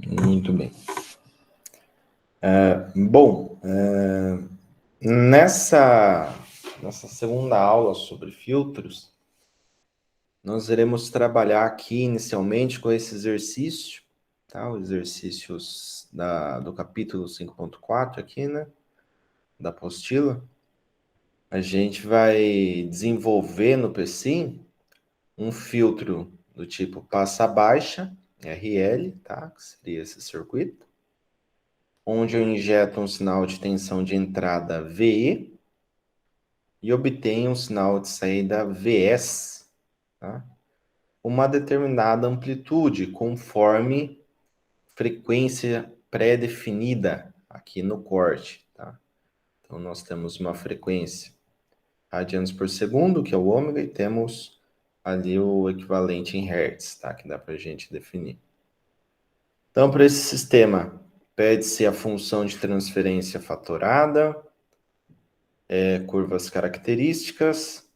Muito bem. Bom, nessa segunda aula sobre filtros, nós iremos trabalhar aqui inicialmente com esse exercício, tá? Os exercícios do capítulo 5.4 aqui, né? Da apostila. A gente vai desenvolver no PSIM um filtro do tipo passa baixa, RL, tá? Que seria esse circuito, onde eu injeto um sinal de tensão de entrada VE e obtenho um sinal de saída VS, tá? Uma determinada amplitude conforme frequência pré-definida aqui no corte, tá? Então nós temos uma frequência radianos por segundo, que é o ômega, e temos ali o equivalente em hertz, tá? Que dá para a gente definir. Então, para esse sistema, pede-se a função de transferência fatorada, curvas características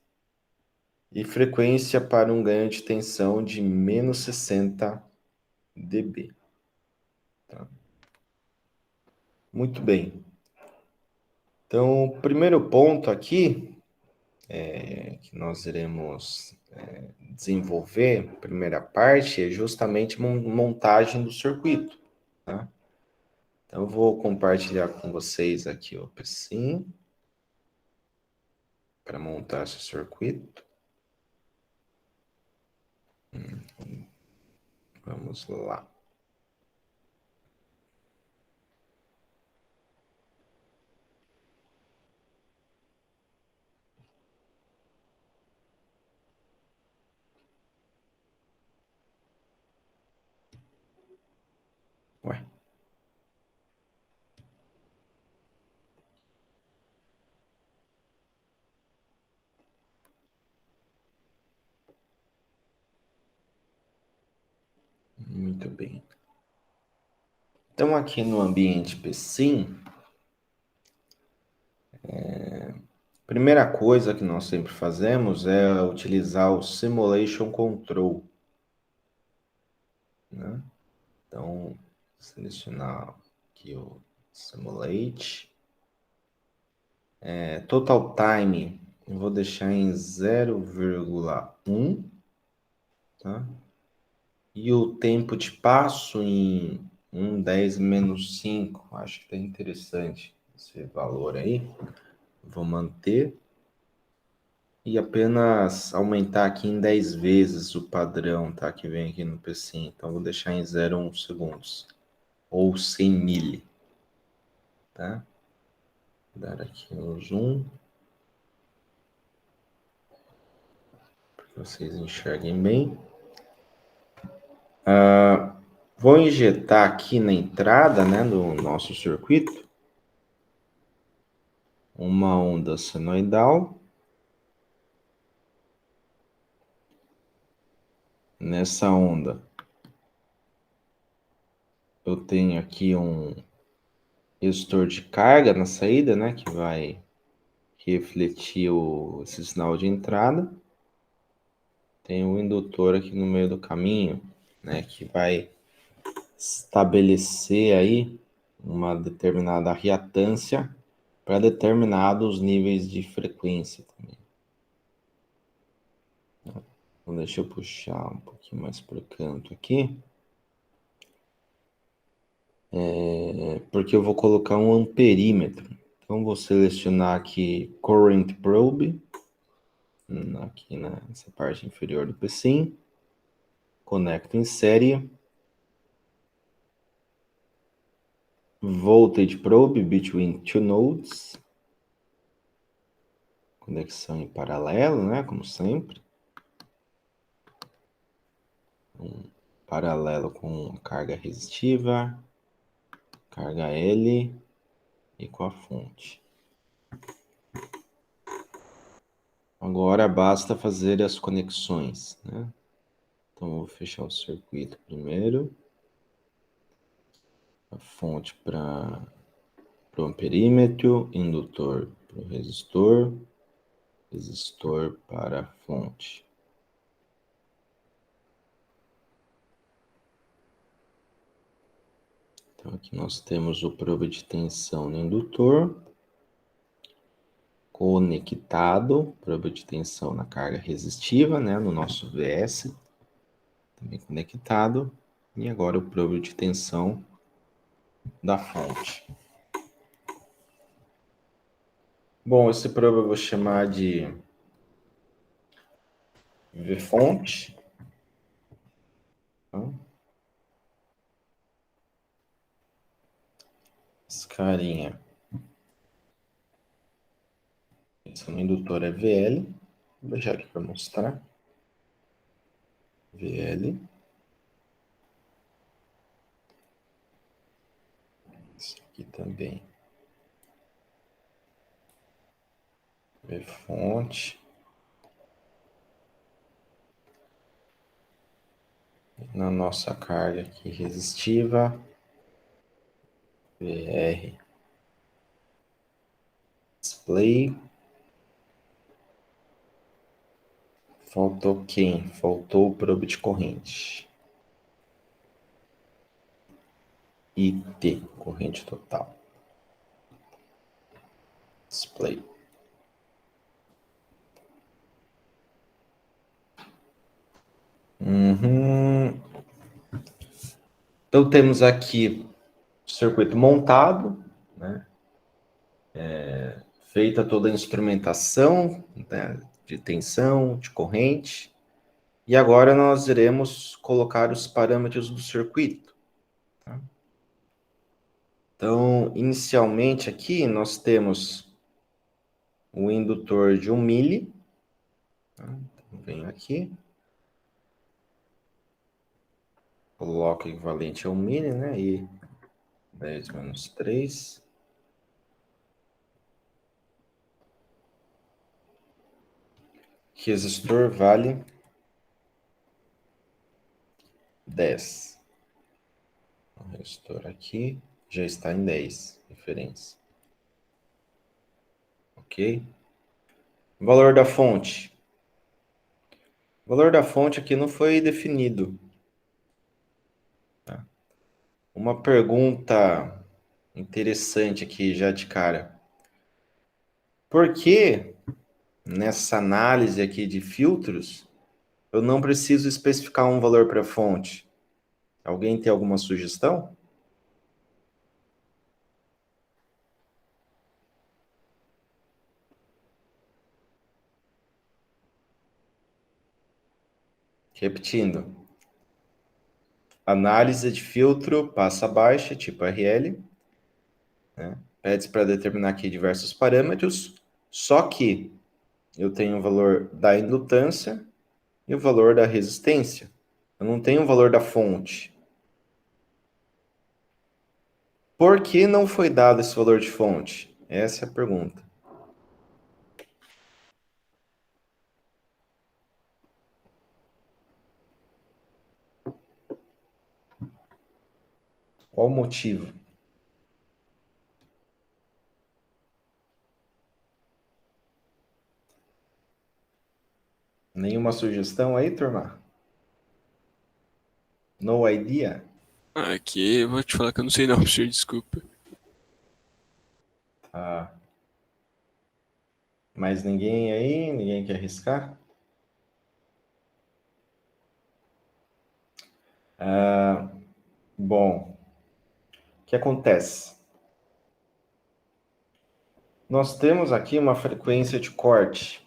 e frequência para um ganho de tensão de menos 60 dB. Tá? Muito bem. Então, o primeiro ponto aqui que nós iremos desenvolver, primeira parte, é justamente montagem do circuito. Tá? Então, eu vou compartilhar com vocês aqui o PSIM para montar esse circuito. Vamos lá. Ué. Muito bem. Então, aqui no ambiente PSIM, primeira coisa que nós sempre fazemos é utilizar o Simulation Control. Né? Então, selecionar aqui o Simulate. Total Time, eu vou deixar em 0,1, tá? E o tempo de passo em 1,10 menos 5. Acho que tá interessante esse valor aí. Vou manter. E apenas aumentar aqui em 10 vezes o padrão, tá? Que vem aqui no PSIM. Então, vou deixar em 0,1 segundos. Ou 100 mili. Tá? Vou dar aqui um zoom. Para que vocês enxerguem bem. Vou injetar aqui na entrada, né, do nosso circuito, uma onda senoidal. Nessa onda, eu tenho aqui um resistor de carga na saída, né, que vai refletir esse sinal de entrada. Tem um indutor aqui no meio do caminho, né, que vai estabelecer aí uma determinada reatância para determinados níveis de frequência também. Então, deixa eu puxar um pouquinho mais para o canto aqui. Porque eu vou colocar um amperímetro. Então, vou selecionar aqui Current Probe, aqui nessa parte inferior do PSIM. Conecto em série. Voltage Probe between two nodes. Conexão em paralelo, né? Como sempre. Paralelo com carga resistiva, carga L e com a fonte. Agora basta fazer as conexões, né? Então, vou fechar o circuito primeiro. A fonte para o amperímetro, indutor para o resistor, resistor para a fonte. Então, aqui nós temos o probe de tensão no indutor, conectado, probe de tensão na carga resistiva, né, no nosso VS, também conectado, e agora o probe de tensão da fonte. Bom, esse probe eu vou chamar de V-fonte. Então, esse carinha, esse no indutor é VL, vou deixar aqui para mostrar. VL. Esse aqui também. V-fonte. Na nossa carga aqui resistiva, VR display. Faltou quem? Faltou o probe de corrente. IT, corrente total. Display. Então temos aqui o circuito montado, né? Feita toda a instrumentação, né, de tensão, de corrente. E agora nós iremos colocar os parâmetros do circuito. Tá? Então, inicialmente aqui nós temos o indutor de 1 mili. Tá? Então, venho aqui. Coloco o equivalente a 1 mili, né? E 10 menos 3. Resistor vale 10. O resistor aqui já está em 10, referência. Ok? Valor da fonte. O valor da fonte aqui não foi definido. Tá? Uma pergunta interessante aqui já de cara. Por que nessa análise aqui de filtros eu não preciso especificar um valor para a fonte? Alguém tem alguma sugestão? Repetindo. Análise de filtro passa baixa, tipo RL. Né? Pede para determinar aqui diversos parâmetros, só que eu tenho o valor da indutância e o valor da resistência. Eu não tenho o valor da fonte. Por que não foi dado esse valor de fonte? Essa é a pergunta. Qual o motivo? Nenhuma sugestão aí, turma? No idea? Aqui eu vou te falar que eu não sei não, senhor, desculpa. Tá. Mais ninguém aí? Ninguém quer arriscar? Bom, o que acontece? Nós temos aqui uma frequência de corte.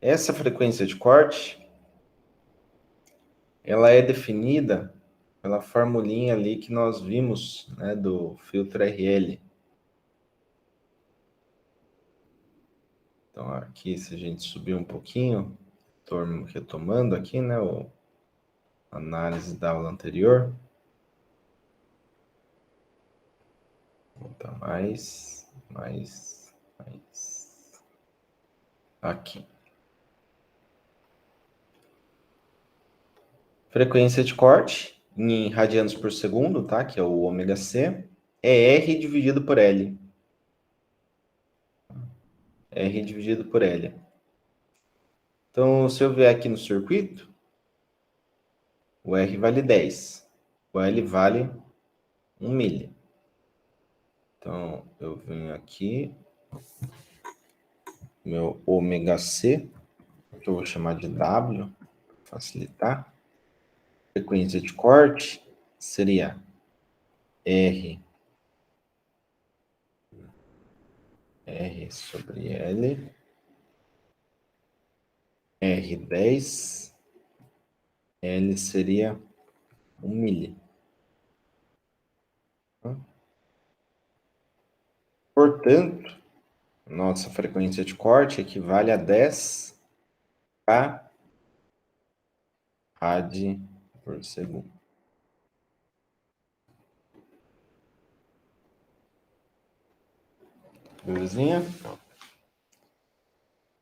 Essa frequência de corte, ela é definida pela formulinha ali que nós vimos, né, do filtro RL. Então, aqui, se a gente subir um pouquinho, retomando aqui, né, a análise da aula anterior. Vou botar mais. Aqui. Frequência de corte em radianos por segundo, tá? Que é o ômega C. É R dividido por L. R dividido por L. Então, se eu vier aqui no circuito, o R vale 10. o L vale 1 milli. Então, eu venho aqui, meu ômega C, que eu vou chamar de W, para facilitar. Frequência de corte seria R sobre L, R10, L seria 1 milli. Portanto, nossa frequência de corte equivale a 10 rad por segundo. Belezinha?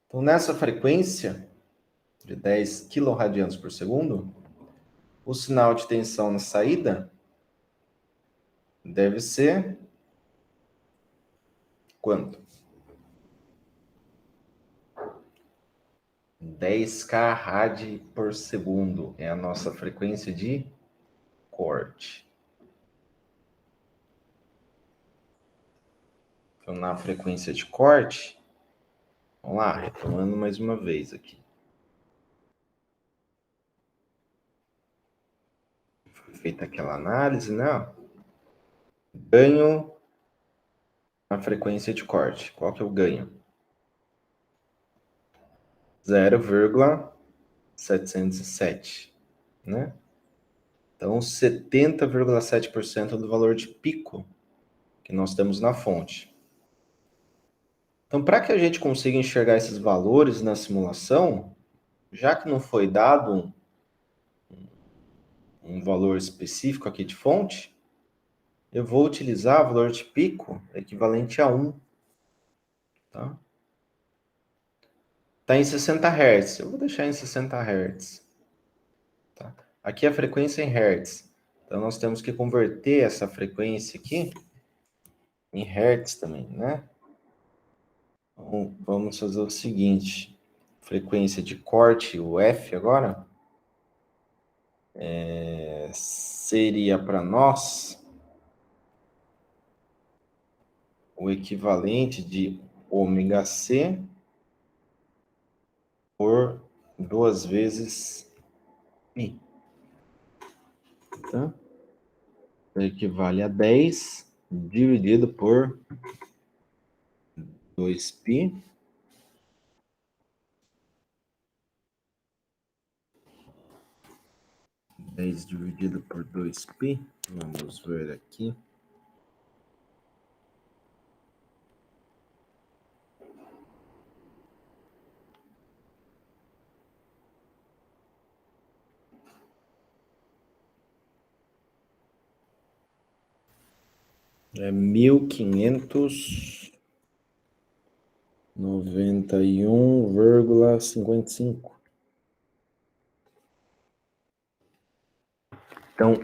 Então, nessa frequência de 10 quiloradianos por segundo, o sinal de tensão na saída deve ser quanto? 10k rad por segundo é a nossa frequência de corte. Então, na frequência de corte, vamos lá, retomando mais uma vez aqui. Foi feita aquela análise, né? Ganho na frequência de corte. Qual que é o ganho? 0,707, né? Então, 70,7% do valor de pico que nós temos na fonte. Então, para que a gente consiga enxergar esses valores na simulação, já que não foi dado um valor específico aqui de fonte, eu vou utilizar o valor de pico equivalente a 1. Tá? Tá em 60 Hz. Eu vou deixar em 60 Hz. Tá? Aqui a frequência é em Hz. Então, nós temos que converter essa frequência aqui em Hertz também, né? Então, vamos fazer o seguinte. Frequência de corte, o F agora, seria para nós o equivalente de ômega C por 2 vezes π. Tá? Equivale a 10 dividido por 2π. Dez dividido por 2π. Vamos ver aqui. É 1591,55. Então,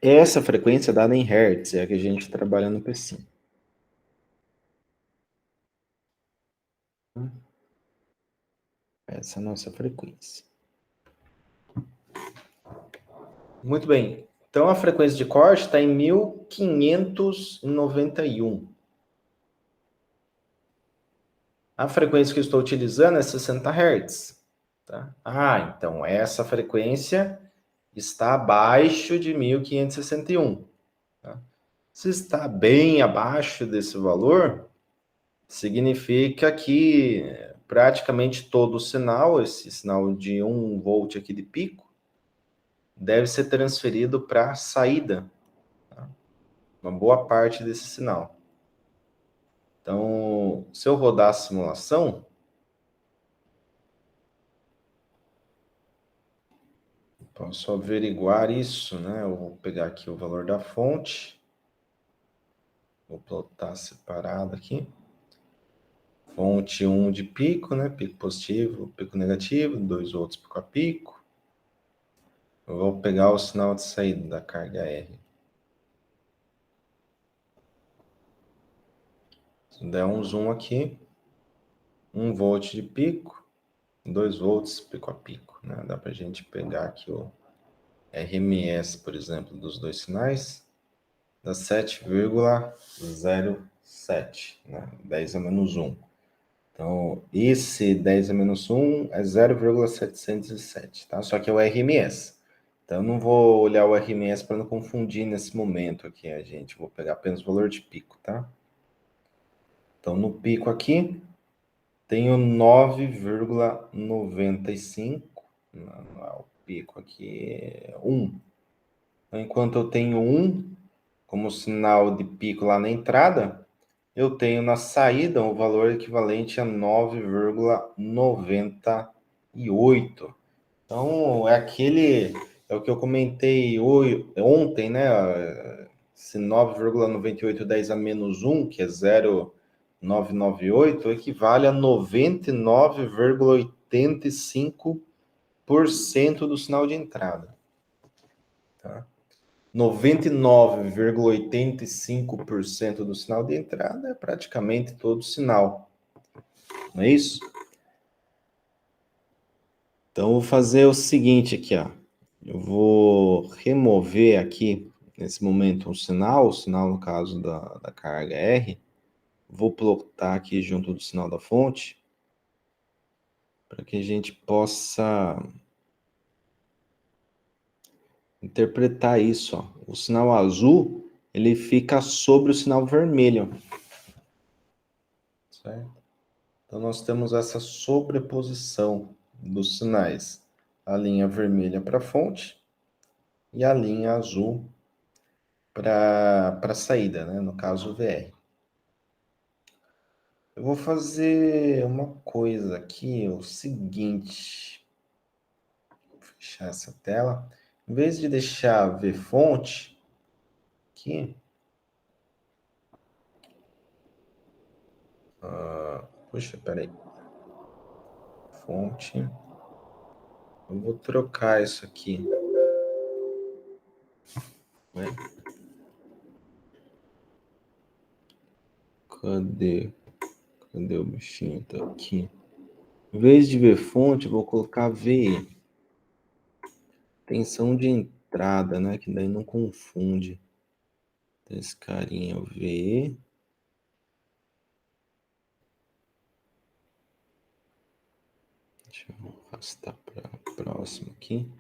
essa frequência é dada em Hertz, é a que a gente trabalha no P5. Essa é a nossa frequência. Muito bem. Então, a frequência de corte está em 1591. A frequência que eu estou utilizando é 60 Hz. Tá? Então essa frequência está abaixo de 1561. Tá? Se está bem abaixo desse valor, significa que praticamente todo o sinal, esse sinal de 1 volt aqui de pico, deve ser transferido para a saída. Tá? Uma boa parte desse sinal. Então, se eu rodar a simulação, posso averiguar isso, né? Eu vou pegar aqui o valor da fonte. Vou plotar separado aqui. Fonte 1 de pico, né? Pico positivo, pico negativo, 2 outros pico a pico. Eu vou pegar o sinal de saída da carga R. Se der um zoom aqui, 1 volt de pico, 2 volts pico a pico, né? Dá pra gente pegar aqui o RMS, por exemplo, dos dois sinais, dá 7,07, né? 10 a menos 1. Então, esse 10 a menos 1 é 0,707, tá? Só que é o RMS. Então, eu não vou olhar o RMS para não confundir nesse momento aqui, a gente. Vou pegar apenas o valor de pico, tá? Então, no pico aqui, tenho 9,95. O pico aqui é 1. Então, enquanto eu tenho 1 como sinal de pico lá na entrada, eu tenho na saída um valor equivalente a 9,98. Então, é o que eu comentei ontem, né? Esse 9,98 10 a menos 1, que é 0,998, equivale a 99,85% do sinal de entrada. Tá? 99,85% do sinal de entrada é praticamente todo sinal. Não é isso? Então, eu vou fazer o seguinte aqui, ó. Eu vou remover aqui, nesse momento, o sinal no caso da carga R. Vou plotar aqui junto do sinal da fonte, para que a gente possa interpretar isso, ó. O sinal azul, ele fica sobre o sinal vermelho. Certo? Então, nós temos essa sobreposição dos sinais. A linha vermelha para a fonte e a linha azul para a saída, né? No caso, o VR. Eu vou fazer uma coisa aqui, o seguinte. Vou fechar essa tela. Em vez de deixar ver fonte aqui, puxa, peraí. Fonte. Eu vou trocar isso aqui. Né? Cadê? Cadê o bichinho? Tá aqui. Em vez de ver fonte, eu vou colocar VE. Tensão de entrada, né? Que daí não confunde. Esse carinha é o VE. Deixa eu arrastar para próximo aqui.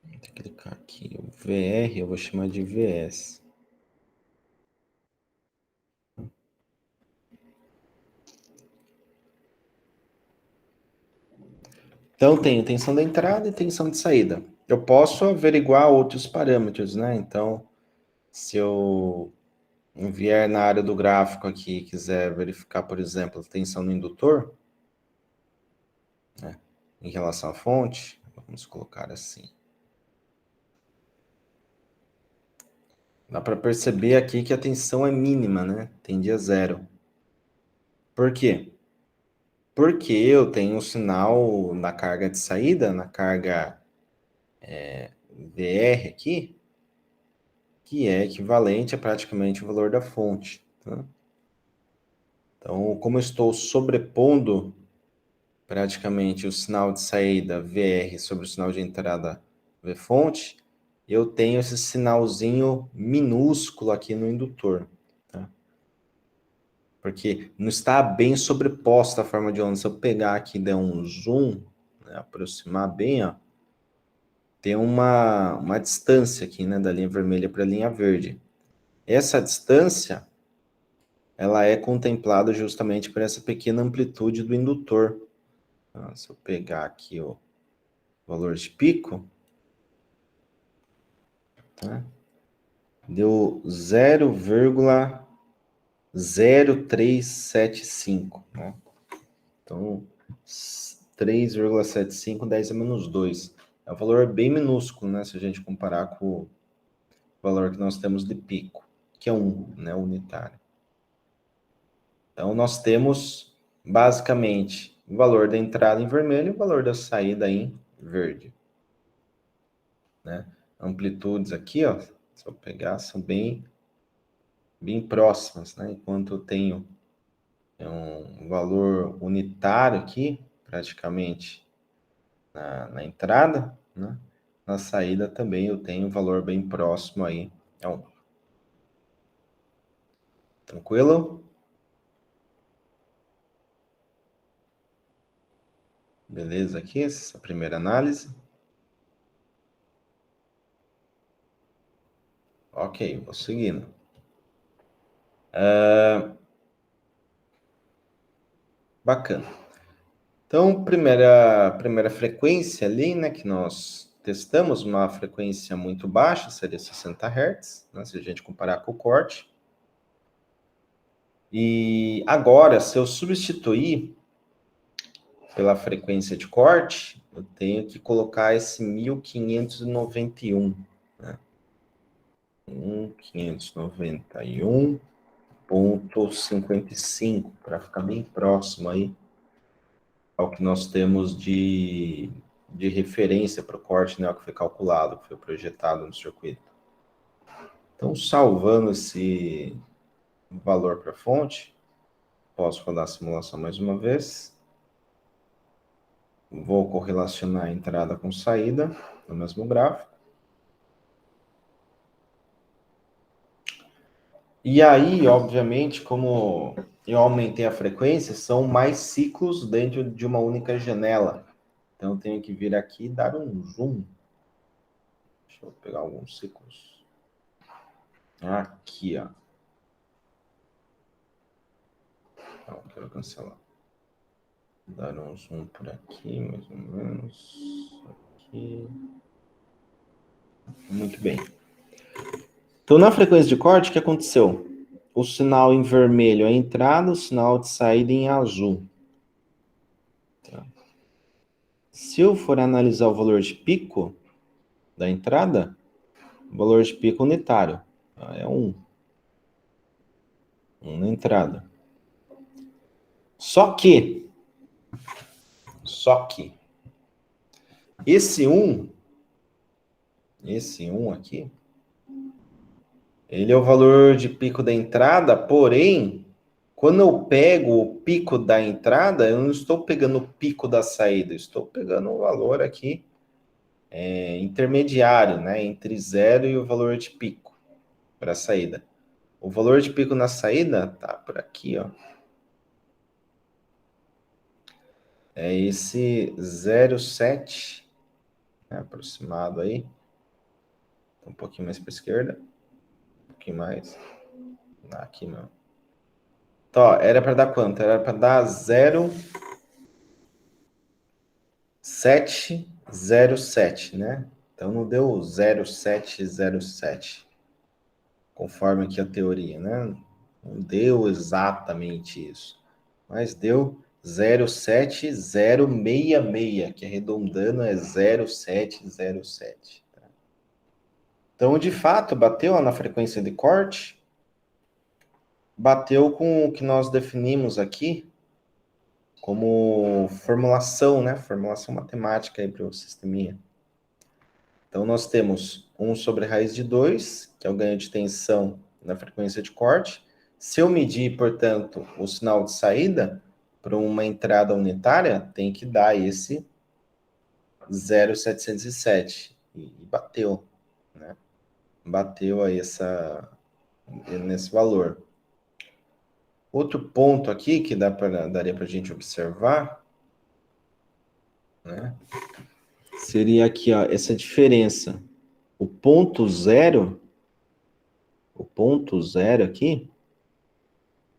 Vou ter que clicar aqui. O VR eu vou chamar de VS. Então, tenho tensão da entrada e tensão de saída. Eu posso averiguar outros parâmetros, né? Então, se eu vier na área do gráfico aqui e quiser verificar, por exemplo, a tensão no indutor, né, em relação à fonte, vamos colocar assim. Dá para perceber aqui que a tensão é mínima, né? Tende a zero. Por quê? Porque eu tenho um sinal na carga de saída, na carga VR aqui, que é equivalente a praticamente o valor da fonte. Tá? Então, como eu estou sobrepondo praticamente o sinal de saída VR sobre o sinal de entrada V-fonte, eu tenho esse sinalzinho minúsculo aqui no indutor. Tá? Porque não está bem sobreposta a forma de onda. Se eu pegar aqui e der um zoom, né, aproximar bem, ó, tem uma distância aqui, né, da linha vermelha para a linha verde. Essa distância, ela é contemplada justamente por essa pequena amplitude do indutor. Então, se eu pegar aqui o valor de pico, tá? Deu 0,0375, né? Então, 3,75, 10 a menos 2. É um valor bem minúsculo, né? Se a gente comparar com o valor que nós temos de pico, que é 1, né? Unitário. Então, nós temos, basicamente, o valor da entrada em vermelho e o valor da saída em verde. Né? Amplitudes aqui, ó, se eu pegar, são bem próximas, né? Enquanto eu tenho É um valor unitário aqui, praticamente, na entrada, né? Na saída também eu tenho um valor bem próximo aí. Tranquilo? Beleza aqui, essa primeira análise. Ok, vou seguindo. Bacana. Então, primeira frequência ali, né, que nós testamos, uma frequência muito baixa, seria 60 Hz, né, se a gente comparar com o corte. E agora, se eu substituir pela frequência de corte, eu tenho que colocar esse 1591, né? 1591,55, para ficar bem próximo aí ao que nós temos de referência para o corte, né, o que foi calculado, que foi projetado no circuito. Então, salvando esse valor para a fonte, posso rodar a simulação mais uma vez. Vou correlacionar a entrada com saída no mesmo gráfico. E aí, obviamente, como eu aumentei a frequência, são mais ciclos dentro de uma única janela. Então, eu tenho que vir aqui e dar um zoom. Deixa eu pegar alguns ciclos. Aqui, ó. Não, quero cancelar. Dar um zoom por aqui, mais ou menos. Aqui. Muito bem. Então, na frequência de corte, o que aconteceu? O sinal em vermelho é a entrada, o sinal de saída em azul. Tá. Se eu for analisar o valor de pico da entrada, o valor de pico unitário é 1. 1 na entrada. Só que esse 1 aqui, ele é o valor de pico da entrada, porém, quando eu pego o pico da entrada, eu não estou pegando o pico da saída, estou pegando o valor aqui intermediário, né, entre zero e o valor de pico para a saída. O valor de pico na saída tá por aqui, ó. É esse 0,7, né, aproximado aí. Um pouquinho mais para a esquerda. Um pouquinho mais. Aqui não. Então, ó, era para dar quanto? Era para dar 0,707, né? Então não deu 0,707, conforme aqui a teoria, né? Não deu exatamente isso, mas deu 0,7066, que arredondando é 0,707. Tá? Então, de fato, bateu lá na frequência de corte, bateu com o que nós definimos aqui como formulação, né? Formulação matemática aí para o sisteminha. Então, nós temos 1 sobre raiz de 2, que é o ganho de tensão na frequência de corte. Se eu medir, portanto, o sinal de saída para uma entrada unitária, tem que dar esse 0,707. E bateu, né? Bateu aí nesse valor. Outro ponto aqui que daria para a gente observar, né? Seria aqui, ó, essa diferença. O ponto zero aqui,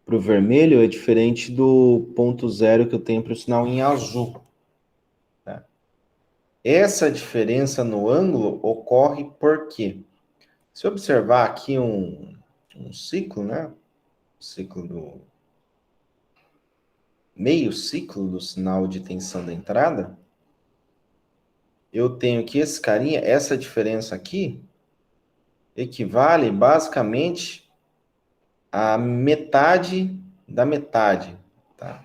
para o vermelho, é diferente do ponto zero que eu tenho para o sinal em azul. Tá? Essa diferença no ângulo ocorre por quê? Se eu observar aqui um ciclo, né? Meio ciclo do sinal de tensão da entrada, eu tenho que esse carinha, essa diferença aqui, equivale basicamente a metade da metade, tá?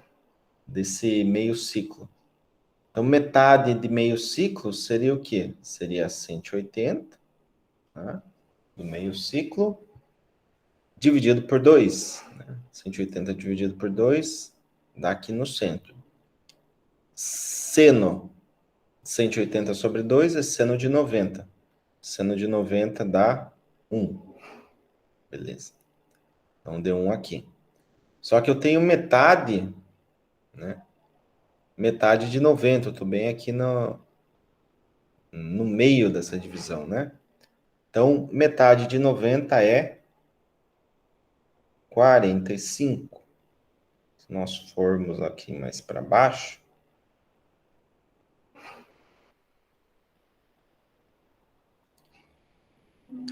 Desse meio ciclo. Então, metade de meio ciclo seria o quê? Seria 180, tá? Do meio ciclo, dividido por 2. Né? 180 dividido por 2 dá aqui no centro. Seno 180 sobre 2 é seno de 90. Seno de 90 dá 1. Beleza. Então, deu 1 aqui. Só que eu tenho metade, né? Metade de 90. Eu estou bem aqui no meio dessa divisão, né? Então, metade de 90 é 45. Se nós formos aqui mais para baixo,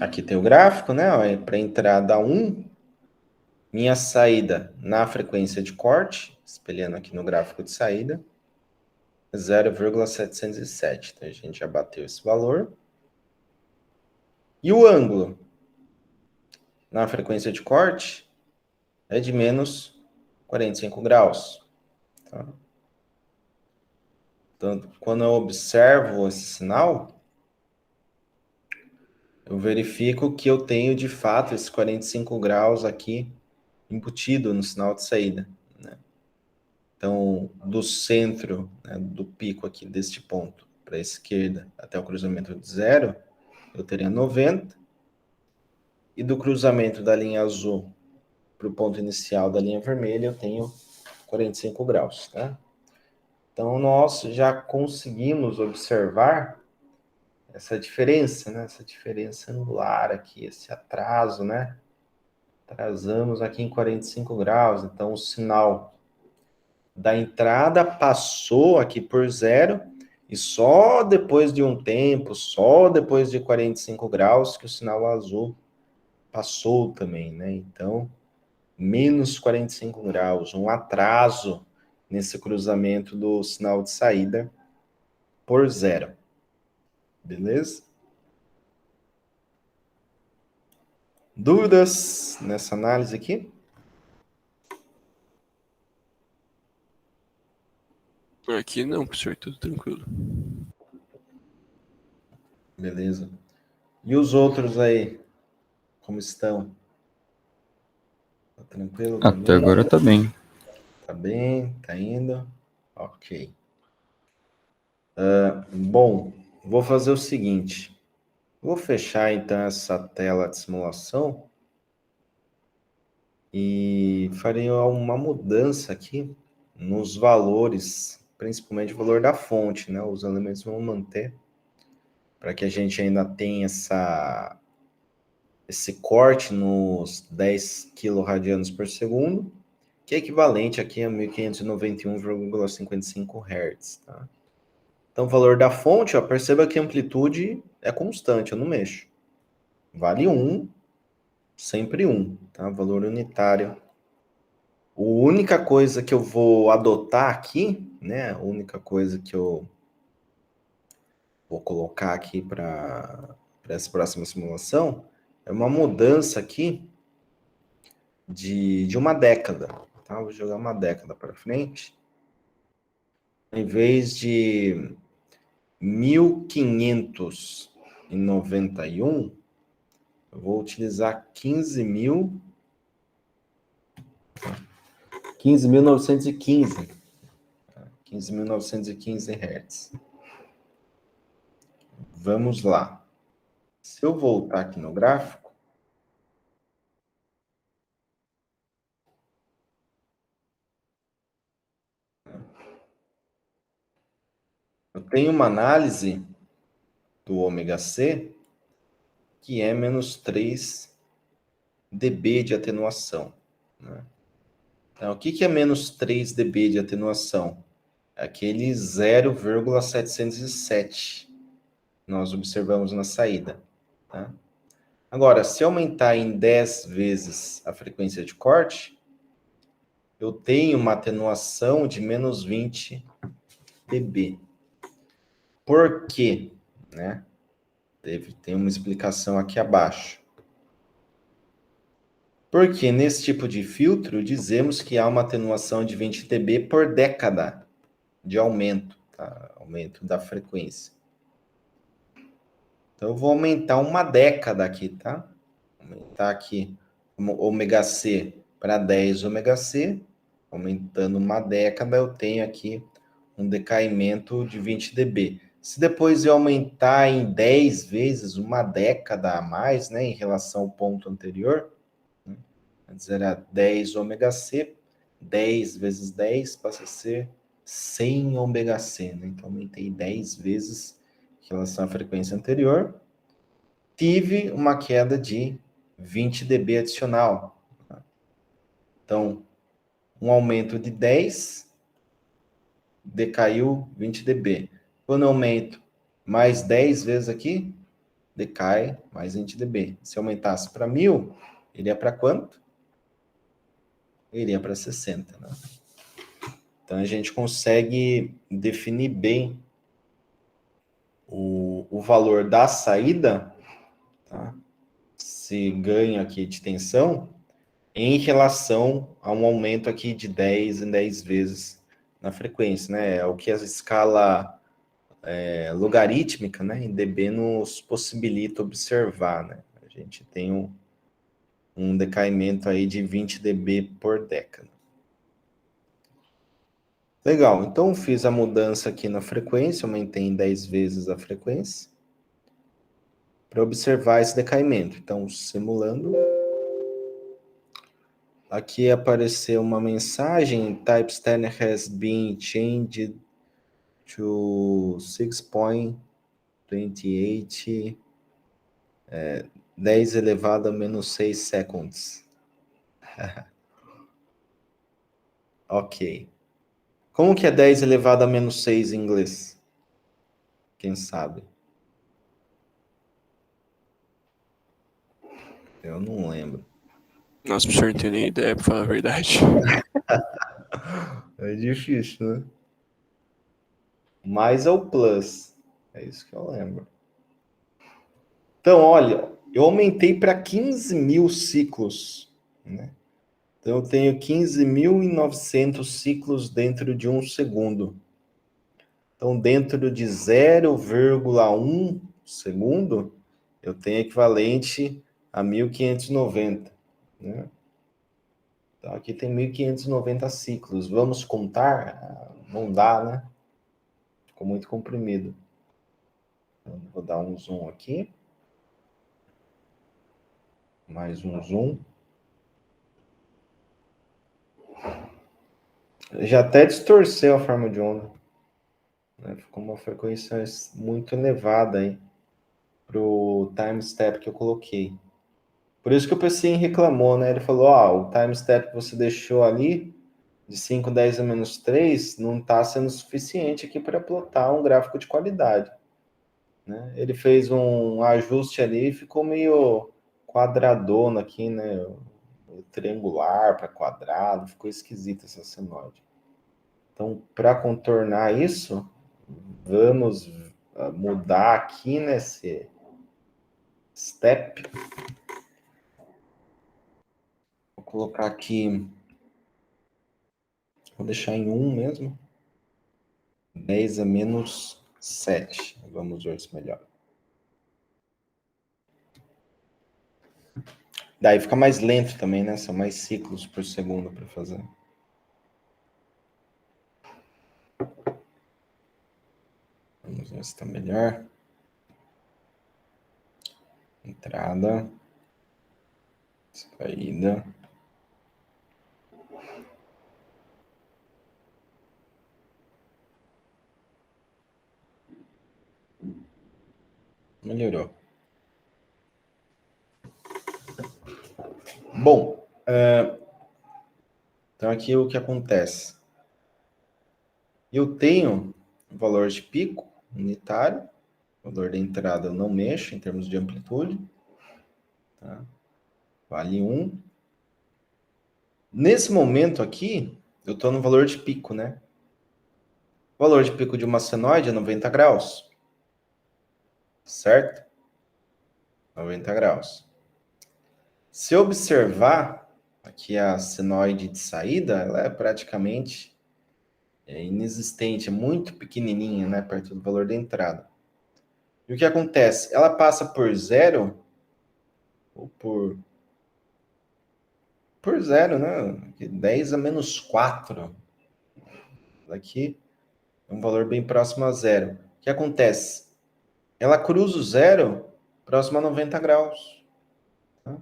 aqui tem o gráfico, né? Para entrar dá 1. Minha saída na frequência de corte, espelhando aqui no gráfico de saída, 0,707. Então, a gente já bateu esse valor. E o ângulo na frequência de corte é de menos 45 graus. Tá? Então, quando eu observo esse sinal, eu verifico que eu tenho, de fato, esses 45 graus aqui embutido no sinal de saída. Né? Então, do centro, né, do pico aqui, deste ponto, para a esquerda, até o cruzamento de 0, eu teria 90. E do cruzamento da linha azul para o ponto inicial da linha vermelha, eu tenho 45 graus. Tá? Então, nós já conseguimos observar essa diferença, né? Essa diferença angular aqui, esse atraso, né? Atrasamos aqui em 45 graus, então o sinal da entrada passou aqui por 0, e só depois de um tempo, só depois de 45 graus, que o sinal azul passou também, né? Então, menos 45 graus, um atraso nesse cruzamento do sinal de saída por 0. Beleza? Dúvidas nessa análise aqui? Aqui não, professor, tudo tranquilo. Beleza. E os outros aí, como estão? Tá tranquilo Até também? agora tá bem. Tá bem? Tá indo? Ok. Bom, vou fazer o seguinte. Vou fechar então essa tela de simulação e farei uma mudança aqui nos valores, principalmente o valor da fonte, né? Os elementos vão manter para que a gente ainda tenha esse corte nos 10 quiloradianos por segundo, que é equivalente aqui a 1591,55 Hz. Tá? Então, o valor da fonte, ó, perceba que a amplitude é constante, eu não mexo. Vale 1, sempre 1, tá? Valor unitário. A única coisa que eu vou adotar aqui, né? A única coisa que eu vou colocar aqui para essa próxima simulação é uma mudança aqui de uma década. Tá? Vou jogar uma década para frente. Em vez de 1591, eu vou utilizar 15.915. 15.915 Hz. Vamos lá. Se eu voltar aqui no gráfico, eu tenho uma análise do ômega C que é menos 3 dB de atenuação. Né? Então, o que é menos 3 dB de atenuação? É aquele 0,707 que nós observamos na saída. Tá? Agora, se aumentar em 10 vezes a frequência de corte, eu tenho uma atenuação de menos 20 dB. Por quê? Né? Tem uma explicação aqui abaixo. Porque nesse tipo de filtro, dizemos que há uma atenuação de 20 dB por década de aumento, tá? Aumento da frequência. Então, eu vou aumentar uma década aqui, tá? Aumentar aqui ômega C para 10 ômega C, aumentando uma década, eu tenho aqui um decaimento de 20 dB. Se depois eu aumentar em 10 vezes, uma década a mais, né, em relação ao ponto anterior, né, antes era 10 ômega C, 10 vezes 10 passa a ser 100 ômega C, né? Então aumentei 10 vezes em relação à frequência anterior, tive uma queda de 20 dB adicional. Então, um aumento de 10, decaiu 20 dB. Quando eu aumento mais 10 vezes aqui, decai mais 20 dB. Se eu aumentasse para 1000, iria para quanto? Iria para 60, né? Então, a gente consegue definir bem o valor da saída, tá? Se ganho aqui de tensão, em relação a um aumento aqui de 10 em 10 vezes na frequência, né? É o que a escala logarítmica, né, em dB nos possibilita observar, né? A gente tem um decaimento aí de 20 dB por década. Legal, então fiz a mudança aqui na frequência, aumentei em 10 vezes a frequência, para observar esse decaimento. Então, simulando. Aqui apareceu uma mensagem, type standard has been changed to 6.28, 10 elevado a menos 6 seconds. Ok. Como que é 10 elevado a menos 6 em inglês? Quem sabe? Eu não lembro. Nossa, professor, não tenho nem ideia, pra falar a verdade. É difícil, né? Mais é o plus. É isso que eu lembro. Então, olha, eu aumentei para 15 mil ciclos, né? Então, eu tenho 15.900 ciclos dentro de um segundo. Então, dentro de 0,1 segundo, eu tenho equivalente a 1.590, né? Então, aqui tem 1.590 ciclos. Vamos contar? Não dá, né? Ficou muito comprimido. Então, vou dar um zoom aqui. Mais um zoom. Já até distorceu a forma de onda, né? Ficou uma frequência muito elevada aí para o time step que eu coloquei. Por isso que o PCI reclamou, né? Ele falou, o time step que você deixou ali, de 510 a menos 3, não está sendo suficiente aqui para plotar um gráfico de qualidade, né? Ele fez um ajuste ali e ficou meio quadradona aqui, né? Triangular para quadrado, ficou esquisita essa senoide. Então, para contornar isso, vamos mudar aqui nesse step. Vou colocar aqui, vou deixar em 1 mesmo. 10 a menos 7. Vamos ver se melhor. Daí fica mais lento também, né? São mais ciclos por segundo para fazer. Vamos ver se está melhor. Entrada. Saída. Melhorou. Bom, então aqui o que acontece? Eu tenho um valor de pico unitário, valor da entrada eu não mexo em termos de amplitude, tá? Vale 1. Nesse momento aqui, eu estou no valor de pico, né? O valor de pico de uma senoide é 90 graus, certo? 90 graus. Se observar aqui a senoide de saída, ela é praticamente inexistente, é muito pequenininha, né, perto do valor da entrada. E o que acontece? Ela passa por 0 ou por por zero, né? 10 a menos 4. Aqui é um valor bem próximo a zero. O que acontece? Ela cruza o zero próximo a 90 graus. Tá?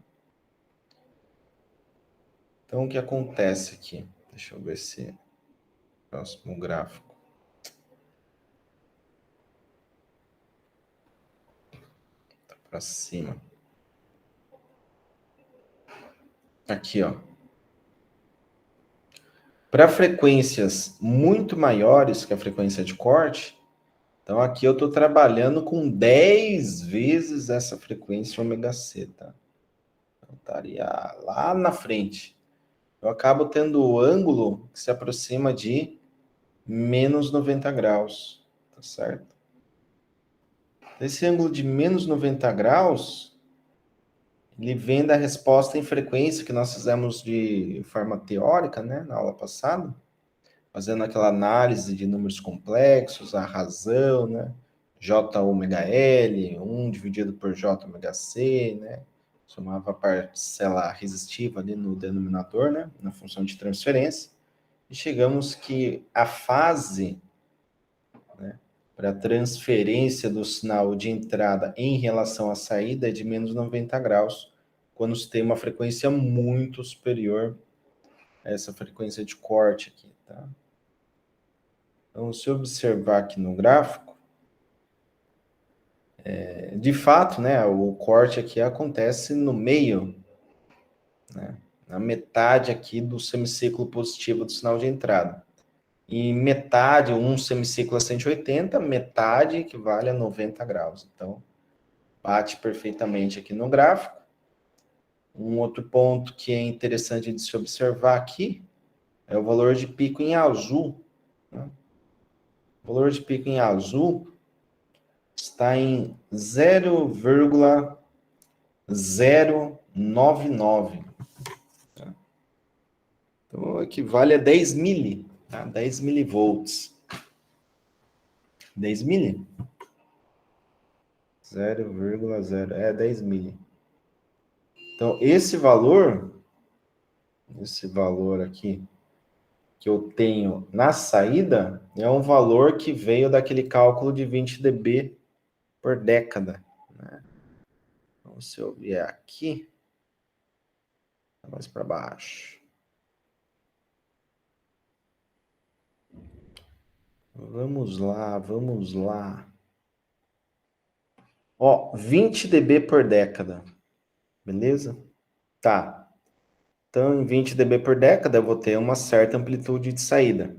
Então, o que acontece aqui? Deixa eu ver se próximo gráfico. Tá para cima. Aqui, ó. Para frequências muito maiores que a frequência de corte, então aqui eu estou trabalhando com 10 vezes essa frequência ômega C, tá? Então, estaria lá na frente. Eu acabo tendo o ângulo que se aproxima de menos 90 graus, tá certo? Esse ângulo de menos 90 graus, ele vem da resposta em frequência que nós fizemos de forma teórica, né, na aula passada, fazendo aquela análise de números complexos, a razão, né, J ômega L, 1 dividido por J ômega C, né, somava a parcela resistiva ali no denominador, né, na função de transferência, e chegamos que a fase, né, para a transferência do sinal de entrada em relação à saída é de menos 90 graus, quando se tem uma frequência muito superior a essa frequência de corte aqui, tá? Então, se observar aqui no gráfico, de fato, né, o corte aqui acontece no meio, né, na metade aqui do semicírculo positivo do sinal de entrada. E metade, um semicírculo a 180, metade equivale a 90 graus. Então, bate perfeitamente aqui no gráfico. Um outro ponto que é interessante de se observar aqui é o valor de pico em azul, né? O valor de pico em azul está em 0,099. Tá? Então, equivale a 10 mili, tá? 10 milivolts. 10 mili? 0,0, 10 mili. Então, esse valor aqui, que eu tenho na saída, é um valor que veio daquele cálculo de 20 dB por década, né? Então, se eu vier aqui, mais para baixo. Vamos lá, vamos lá. Ó, 20 dB por década, beleza? Tá. Então, em 20 dB por década, eu vou ter uma certa amplitude de saída.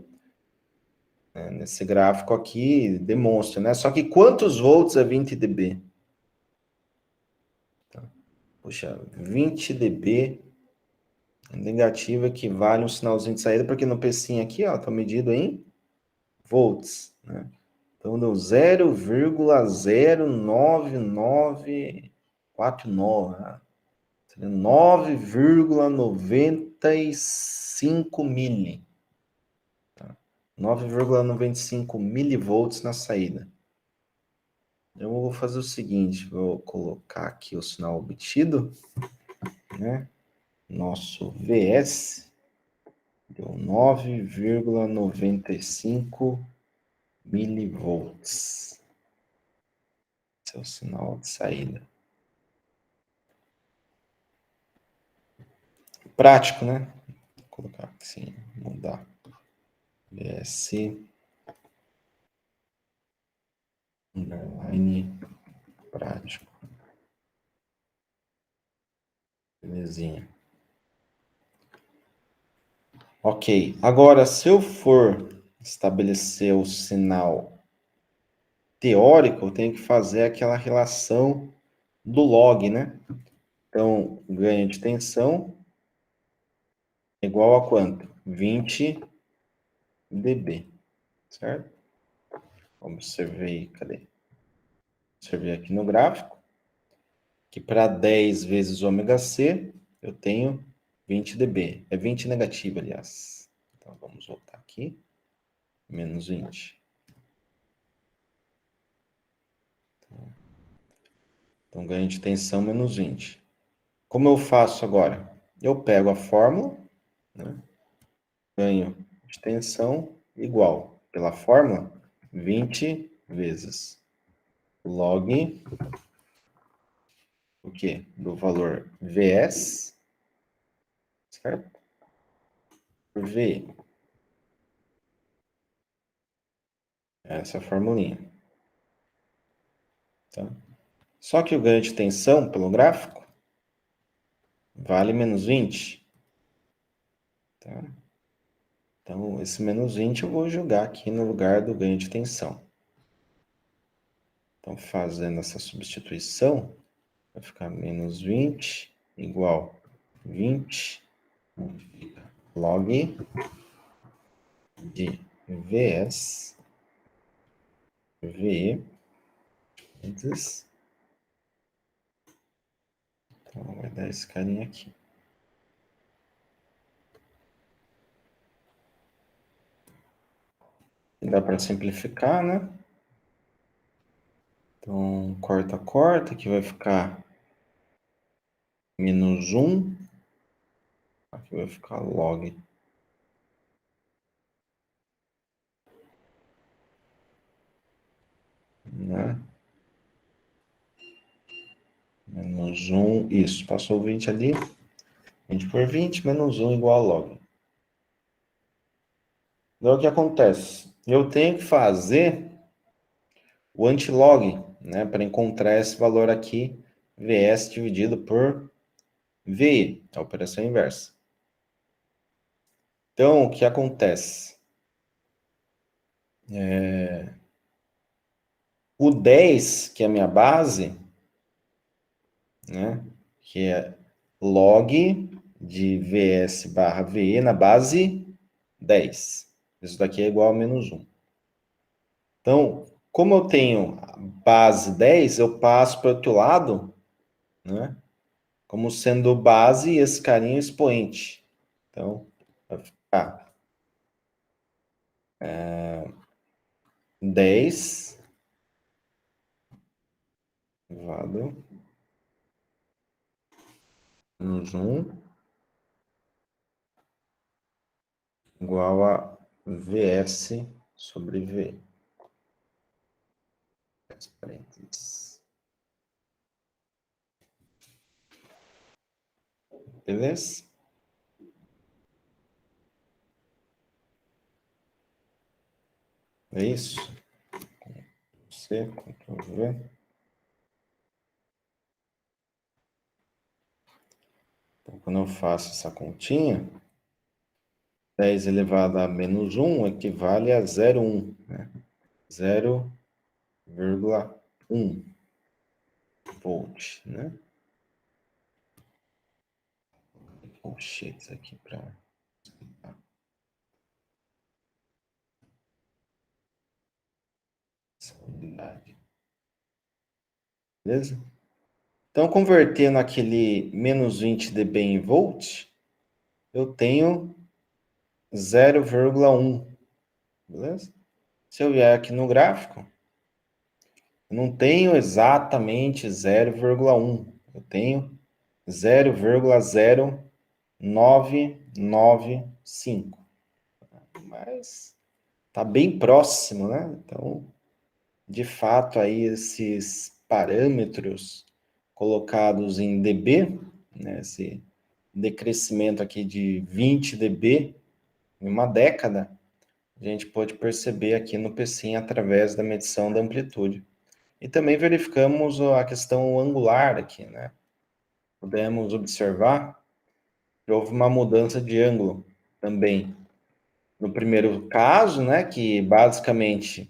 Nesse gráfico aqui, demonstra, né? Só que quantos volts é 20 dB? Tá. Puxa, 20 dB negativo equivale a um sinalzinho de saída, porque no pecinho aqui, ó, tá medido em volts, né? Então, deu 0,09949, né? 9,95 mili. Tá? 9,95 milivolts na saída. Eu vou fazer o seguinte, vou colocar aqui o sinal obtido, né? Nosso VS deu 9,95 milivolts. Esse é o sinal de saída. Prático, né? Vou colocar assim, mudar. VS underline prático. Belezinha. Ok. Agora, se eu for estabelecer o sinal teórico, eu tenho que fazer aquela relação do log, né? Então, ganho de tensão é igual a quanto? 20 dB, certo? Observei, cadê? Observei aqui no gráfico, que para 10 vezes ômega C, eu tenho 20 dB. É 20 negativo, aliás. Então, vamos voltar aqui. Menos 20. Então, ganho de tensão menos 20. Como eu faço agora? eu pego a fórmula, né? Ganho de tensão igual, pela fórmula, 20 vezes log o quê? Do valor Vs, certo? Por V. Essa é a formulinha. Tá? Só que o ganho de tensão pelo gráfico vale menos 20. Tá? Então, esse menos 20 eu vou jogar aqui no lugar do ganho de tensão. Então, fazendo essa substituição, vai ficar menos 20 igual 20 log de Vs V vezes. Então, vai dar esse carinha aqui. Dá para simplificar, né? Então, corta, corta, que vai ficar menos 1. Aqui vai ficar log. Né? Menos 1, isso, passou 20 ali. 20 por 20, menos 1 igual a log. Então, o que acontece? Eu tenho que fazer o antilog, né, para encontrar esse valor aqui, Vs dividido por Vi, a operação inversa. Então, o que acontece? O 10, que é a minha base, né, que é log de Vs barra Ve na base 10. Isso daqui é igual a menos 1. Então, como eu tenho base 10, eu passo para o outro lado, né, como sendo base e esse carinha expoente. Então, vai ficar 10 elevado menos 1 igual a Vs sobre V. Parênteses. Beleza? É isso? C, Ctrl V. Então, quando eu faço essa continha, 10 elevado a menos 1 equivale a 0,1, né? 0,1 volt, né? Colchetes aqui para essa unidade. Beleza? Então, convertendo aquele menos 20 dB em volt, eu tenho 0,1. Beleza? Se eu vier aqui no gráfico, eu não tenho exatamente 0,1. Eu tenho 0,0995. Mas tá bem próximo, né? Então, de fato, aí esses parâmetros colocados em dB, né, esse decrescimento aqui de 20 dB em uma década, a gente pode perceber aqui no PSIM através da medição da amplitude. E também verificamos a questão angular aqui, né? Podemos observar que houve uma mudança de ângulo também. No primeiro caso, né, que basicamente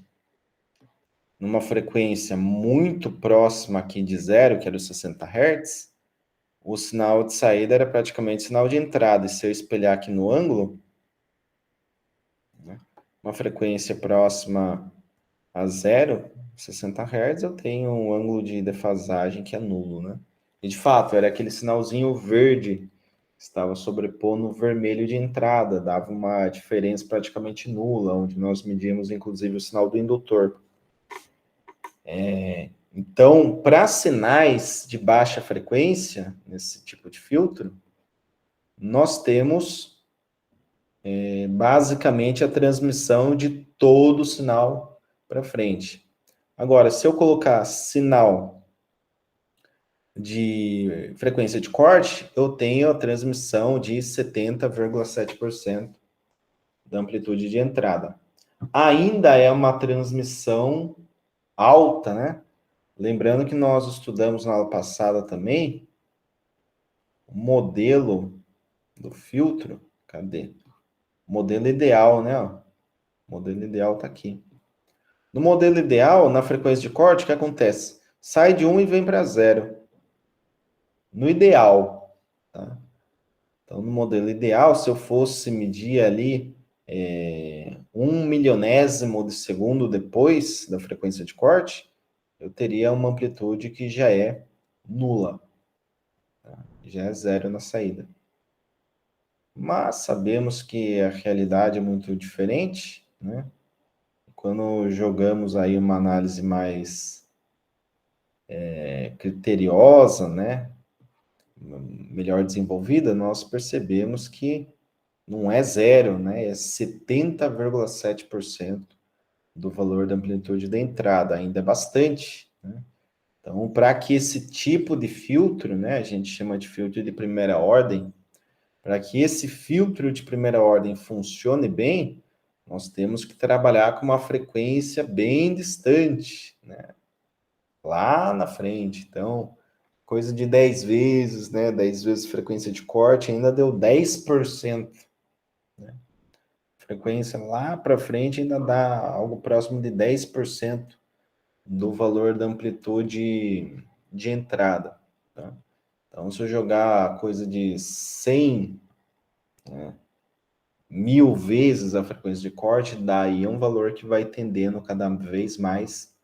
numa frequência muito próxima aqui de zero, que era os 60 Hz, o sinal de saída era praticamente sinal de entrada. E se eu espelhar aqui no ângulo, né, uma frequência próxima a zero, 60 Hz, eu tenho um ângulo de defasagem que é nulo, né? E de fato, era aquele sinalzinho verde que estava sobrepondo o vermelho de entrada, dava uma diferença praticamente nula, onde nós medimos inclusive o sinal do indutor. Então, para sinais de baixa frequência, nesse tipo de filtro, nós temos basicamente a transmissão de todo o sinal para frente. Agora, se eu colocar sinal de frequência de corte, eu tenho a transmissão de 70,7% da amplitude de entrada. Ainda é uma transmissão alta, né? Lembrando que nós estudamos na aula passada também o modelo do filtro. Cadê? Modelo ideal, né? O modelo ideal está aqui. No modelo ideal, na frequência de corte, o que acontece? Sai de 1 e vem para 0. No ideal. Tá? Então, no modelo ideal, se eu fosse medir ali 1 milionésimo de segundo depois da frequência de corte, eu teria uma amplitude que já é nula. Tá? Já é zero na saída. Mas sabemos que a realidade é muito diferente, né? Quando jogamos aí uma análise mais criteriosa, né? Melhor desenvolvida, nós percebemos que não é zero, né? É 70,7% do valor da amplitude da entrada, ainda é bastante, né? Então, para que esse tipo de filtro, né, a gente chama de filtro de primeira ordem, para que esse filtro de primeira ordem funcione bem, nós temos que trabalhar com uma frequência bem distante, né? Lá na frente. Então, coisa de 10 vezes, né? 10 vezes frequência de corte, ainda deu 10%. Né? Frequência lá para frente ainda dá algo próximo de 10% do valor da amplitude de entrada. Tá? Então, se eu jogar coisa de 100, né, 1000 vezes a frequência de corte, daí é um valor que vai tendendo cada vez mais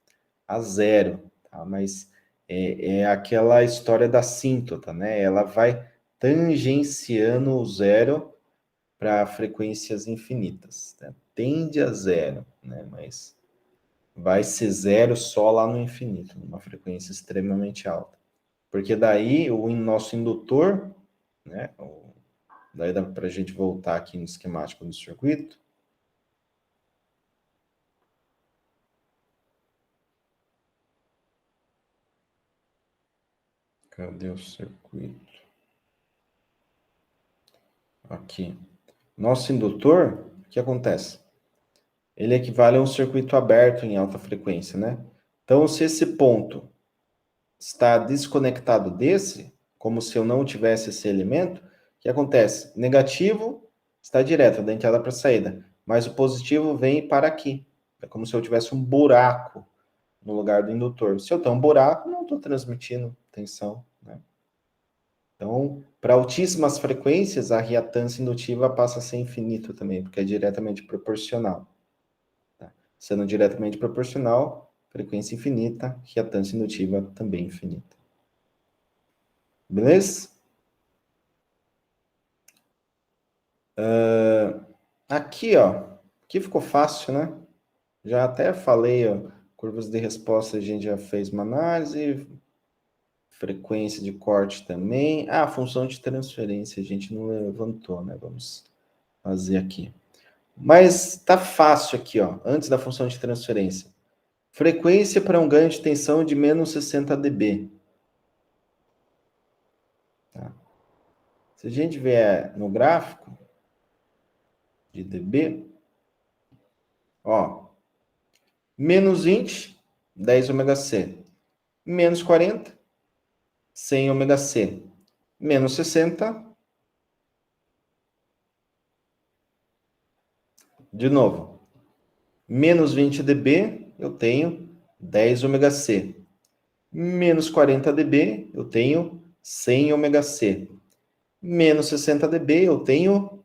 a zero. Tá? Mas é aquela história da assíntota, né? Ela vai tangenciando o zero para frequências infinitas. Né? Tende a zero, né? Mas vai ser zero só lá no infinito, numa frequência extremamente alta. Porque daí o nosso indutor, né? Daí dá para a gente voltar aqui no esquemático do circuito. Cadê o circuito? Aqui. Nosso indutor, o que acontece? Ele equivale a um circuito aberto em alta frequência, né? Então, se esse ponto está desconectado desse, como se eu não tivesse esse elemento, o que acontece? Negativo está direto da entrada para a saída, mas o positivo vem para aqui. É como se eu tivesse um buraco no lugar do indutor. Se eu tenho um buraco, não estou transmitindo tensão, né? Então, para altíssimas frequências, a reatância indutiva passa a ser infinita também, porque é diretamente proporcional. Tá? Sendo diretamente proporcional, frequência infinita, reatância indutiva também infinita. Beleza? Aqui, ó, aqui ficou fácil, né? Já até falei, ó, curvas de resposta a gente já fez uma análise, frequência de corte também. Ah, função de transferência a gente não levantou, né? Vamos fazer aqui. Mas tá fácil aqui, ó, antes da função de transferência. Frequência para um ganho de tensão de menos 60 dB. Tá? Se a gente vier no gráfico de dB, ó, menos 20, 10 ômega C. Menos 40, 100 ômega C. Menos 60, de novo. Menos 20 dB, eu tenho 10 ômega C. Menos 40 dB, eu tenho 100 ômega C. Menos 60 dB, eu tenho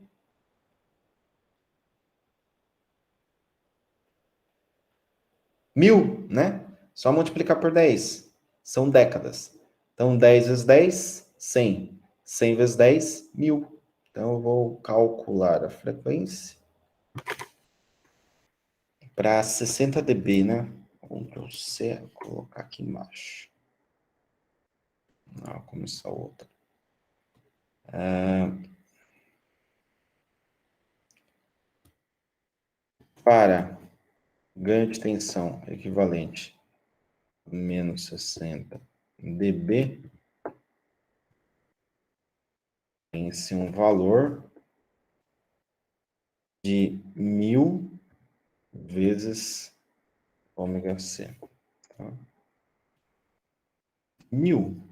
1000, né? Só multiplicar por 10. São décadas. Então, 10 vezes 10, 100. 100 vezes 10, 1000. Então, eu vou calcular a frequência para 60 dB, né? Ctrl C, colocar aqui embaixo. Ah, começar outra. para ganho de tensão equivalente a menos 60 dB, tem-se um valor de 1000 vezes ômega C. Tá? 1000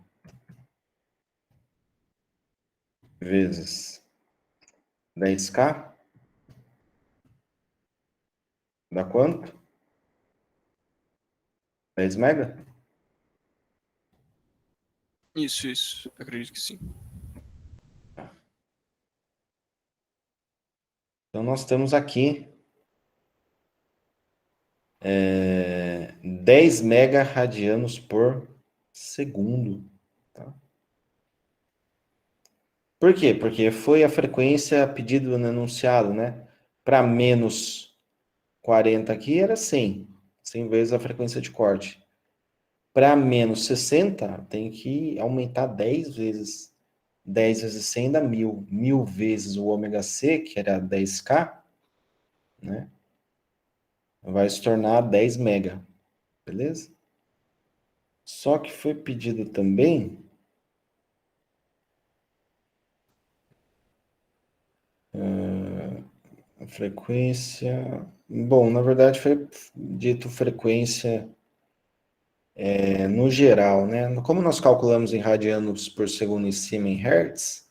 vezes 10K dá quanto? 10 mega? Isso. Acredito que sim. Então, nós temos aqui 10 megaradianos por segundo. Tá? Por quê? Porque foi a frequência pedida no enunciado, né? Para menos 40 aqui era 100 vezes a frequência de corte. Para menos 60, tem que aumentar 10 vezes. 10 vezes 100 dá 1000. 1000 vezes o ômega C, que era 10K, né? Vai se tornar 10 mega. Beleza? Só que foi pedido também a frequência. Bom, na verdade foi dito frequência no geral, né? Como nós calculamos em radianos por segundo em cima em hertz,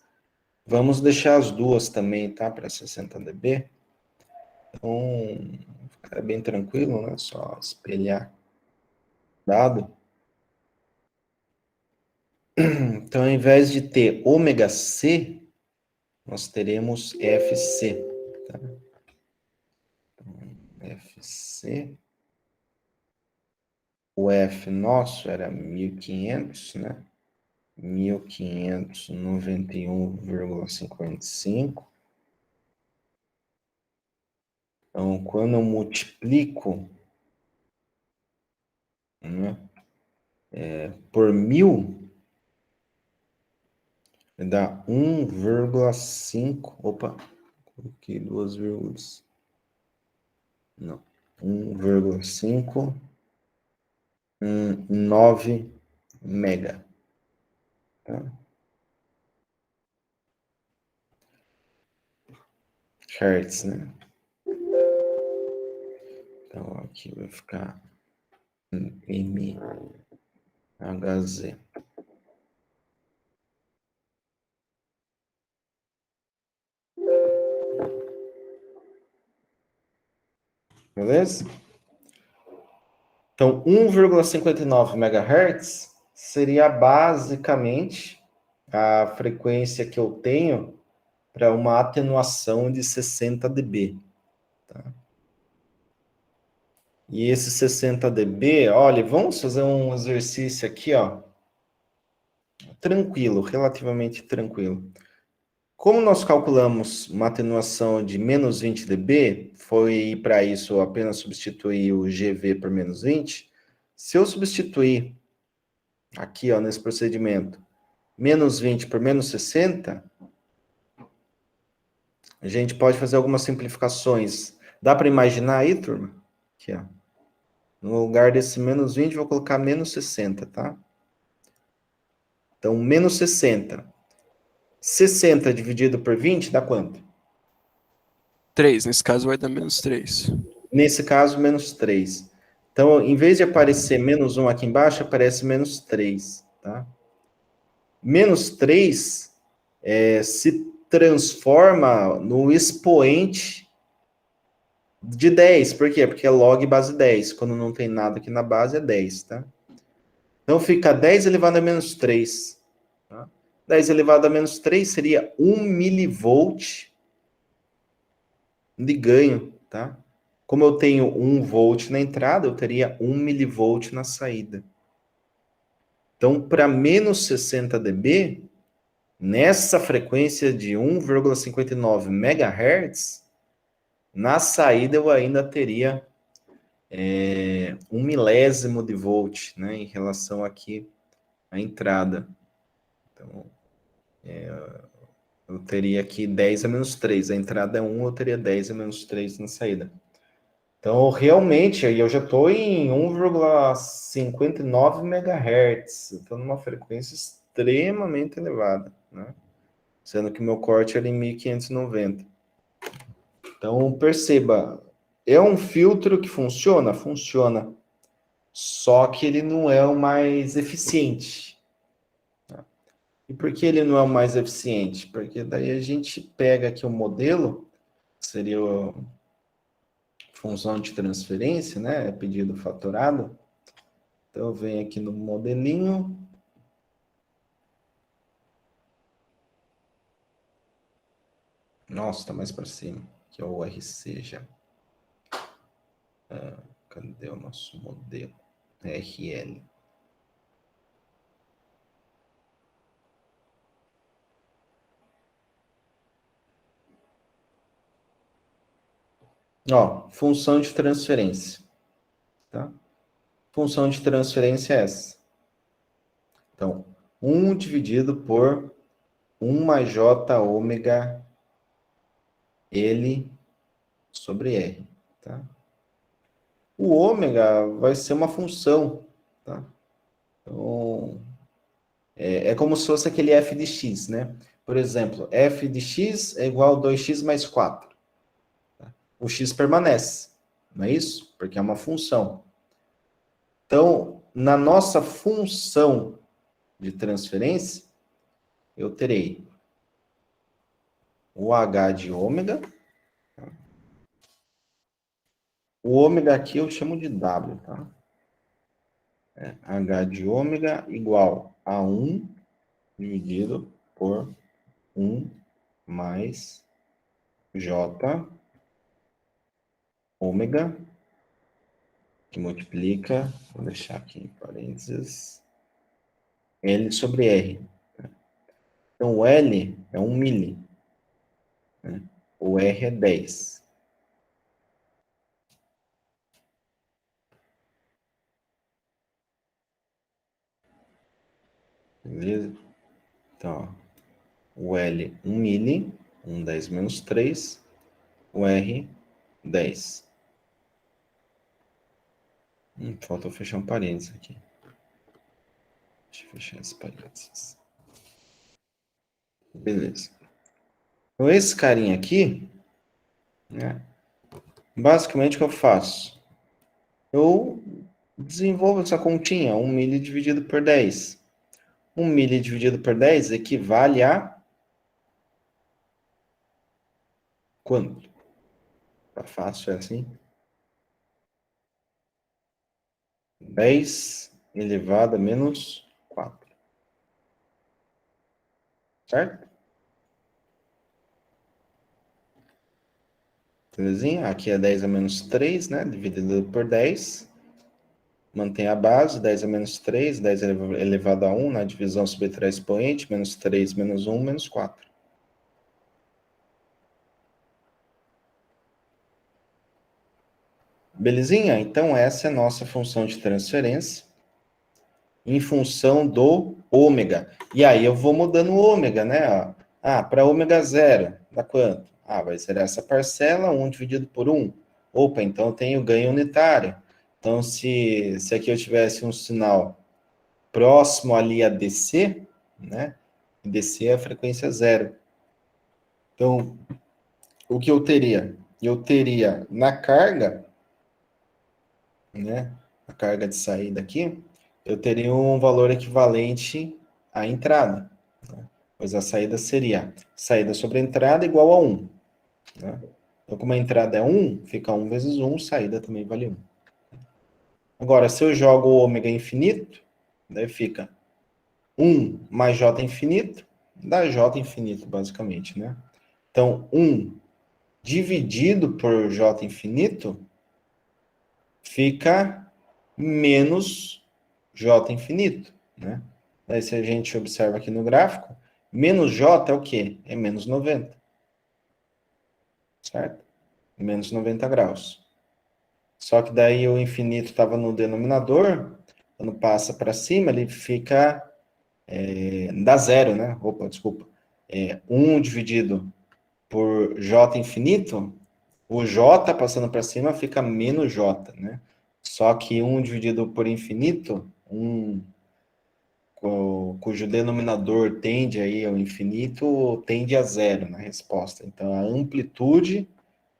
vamos deixar as duas também, tá? Para 60 dB. Então, fica bem tranquilo, né? Só espelhar dado. Então, ao invés de ter ômega C, nós teremos FC. Tá? FC. O F nosso era 1500, né? 1591,55. Então, quando eu multiplico, né, por 1000, dá 1,5. Opa, coloquei duas vírgulas. Não. 1,519 mega. Tá? Hertz, né? Então, aqui vai ficar MHz. Beleza? Então, 1,59 MHz seria basicamente a frequência que eu tenho para uma atenuação de 60 dB. Tá? E esse 60 dB, olha, vamos fazer um exercício aqui, ó, tranquilo, relativamente tranquilo. Como nós calculamos uma atenuação de menos 20 dB, foi para isso apenas substituir o GV por menos 20. Se eu substituir aqui, ó, nesse procedimento, menos 20 por menos 60, a gente pode fazer algumas simplificações. Dá para imaginar aí, turma? Aqui, ó. No lugar desse menos 20, vou colocar menos 60, tá? Então, menos 60. 60 dividido por 20 dá quanto? 3, nesse caso vai dar menos 3. Nesse caso, menos 3. Então, em vez de aparecer menos 1 aqui embaixo, aparece menos 3, tá? Menos 3 se transforma no expoente de 10. Por quê? Porque é log base 10. Quando não tem nada aqui na base, é 10, tá? Então, fica 10 elevado a menos 3. Tá? 10 elevado a menos 3 seria 1 milivolt de ganho, tá? Como eu tenho 1 volt na entrada, eu teria 1 milivolt na saída. Então, para menos 60 dB, nessa frequência de 1,59 MHz, na saída eu ainda teria 1 milésimo de volt, né, em relação aqui à entrada. Então, eu teria aqui 10 a menos 3. A entrada é 1, eu teria 10 a menos 3 na saída. Então, realmente, eu já estou em 1,59 MHz. Estou numa frequência extremamente elevada, né? Sendo que meu corte era em 1590. Então, perceba, é um filtro que funciona? Funciona. Só que ele não é o mais eficiente. E por que ele não é o mais eficiente? Porque daí a gente pega aqui o modelo, que seria a função de transferência, né? Pedido fatorado. Então, eu venho aqui no modelinho. Nossa, tá mais para cima, que é o RC já. Cadê o nosso modelo? RL. Ó, função de transferência, tá? Função de transferência é essa. Então, 1 dividido por 1 mais J ômega L sobre R, tá? O ômega vai ser uma função, tá? Então, é como se fosse aquele f de x, né? Por exemplo, f de x é igual a 2x mais 4. Tá? O x permanece, não é isso? Porque é uma função. Então, na nossa função de transferência, eu terei o h de ômega. O ômega aqui eu chamo de W, tá? H de ômega igual a 1 dividido por 1 mais J ômega, que multiplica, vou deixar aqui em parênteses, L sobre R. Então, o L é 1 mili, né? O R é 10. Beleza? Então, ó, o L, 1 mili, 1, 10 menos 3, o R, 10. Faltou fechar um parênteses aqui. Deixa eu fechar esse parênteses. Beleza. Então, esse carinha aqui, né, basicamente o que eu faço? Eu desenvolvo essa continha, 1 mili dividido por 10. 1 mili dividido por 10 equivale a quanto? Tá fácil, é assim? 10 elevado a menos 4. Certo? Belezinha? Aqui é 10 a menos 3, né? Dividido por 10. Mantém a base, 10 a menos 3, 10 elevado a 1, na divisão subtrai expoente, menos 3, menos 1, menos 4. Belezinha? Então, essa é a nossa função de transferência em função do ômega. E aí eu vou mudando o ômega, né? Para ômega zero, dá quanto? Vai ser essa parcela, 1 dividido por 1. Opa, então eu tenho ganho unitário. Então, se aqui eu tivesse um sinal próximo ali a DC, né? DC é a frequência zero. Então, o que eu teria? Eu teria na carga, né? A carga de saída aqui, eu teria um valor equivalente à entrada. Né? Pois a saída seria saída sobre a entrada igual a 1. Né? Então, como a entrada é 1, fica 1 vezes 1, saída também vale 1. Agora, se eu jogo o ômega infinito, daí fica 1 mais j infinito, dá j infinito, basicamente, né? Então, 1 dividido por j infinito fica menos j infinito, né? Daí, se a gente observa aqui no gráfico, menos j é o quê? É menos 90. Certo? Menos 90 graus. Só que daí o infinito estava no denominador, quando passa para cima, ele fica, dá zero, né? Opa, desculpa. 1 dividido por j infinito, O J passando para cima fica menos J, né? Só que 1 dividido por infinito, cujo denominador tende aí ao infinito, tende a zero na resposta. Então, a amplitude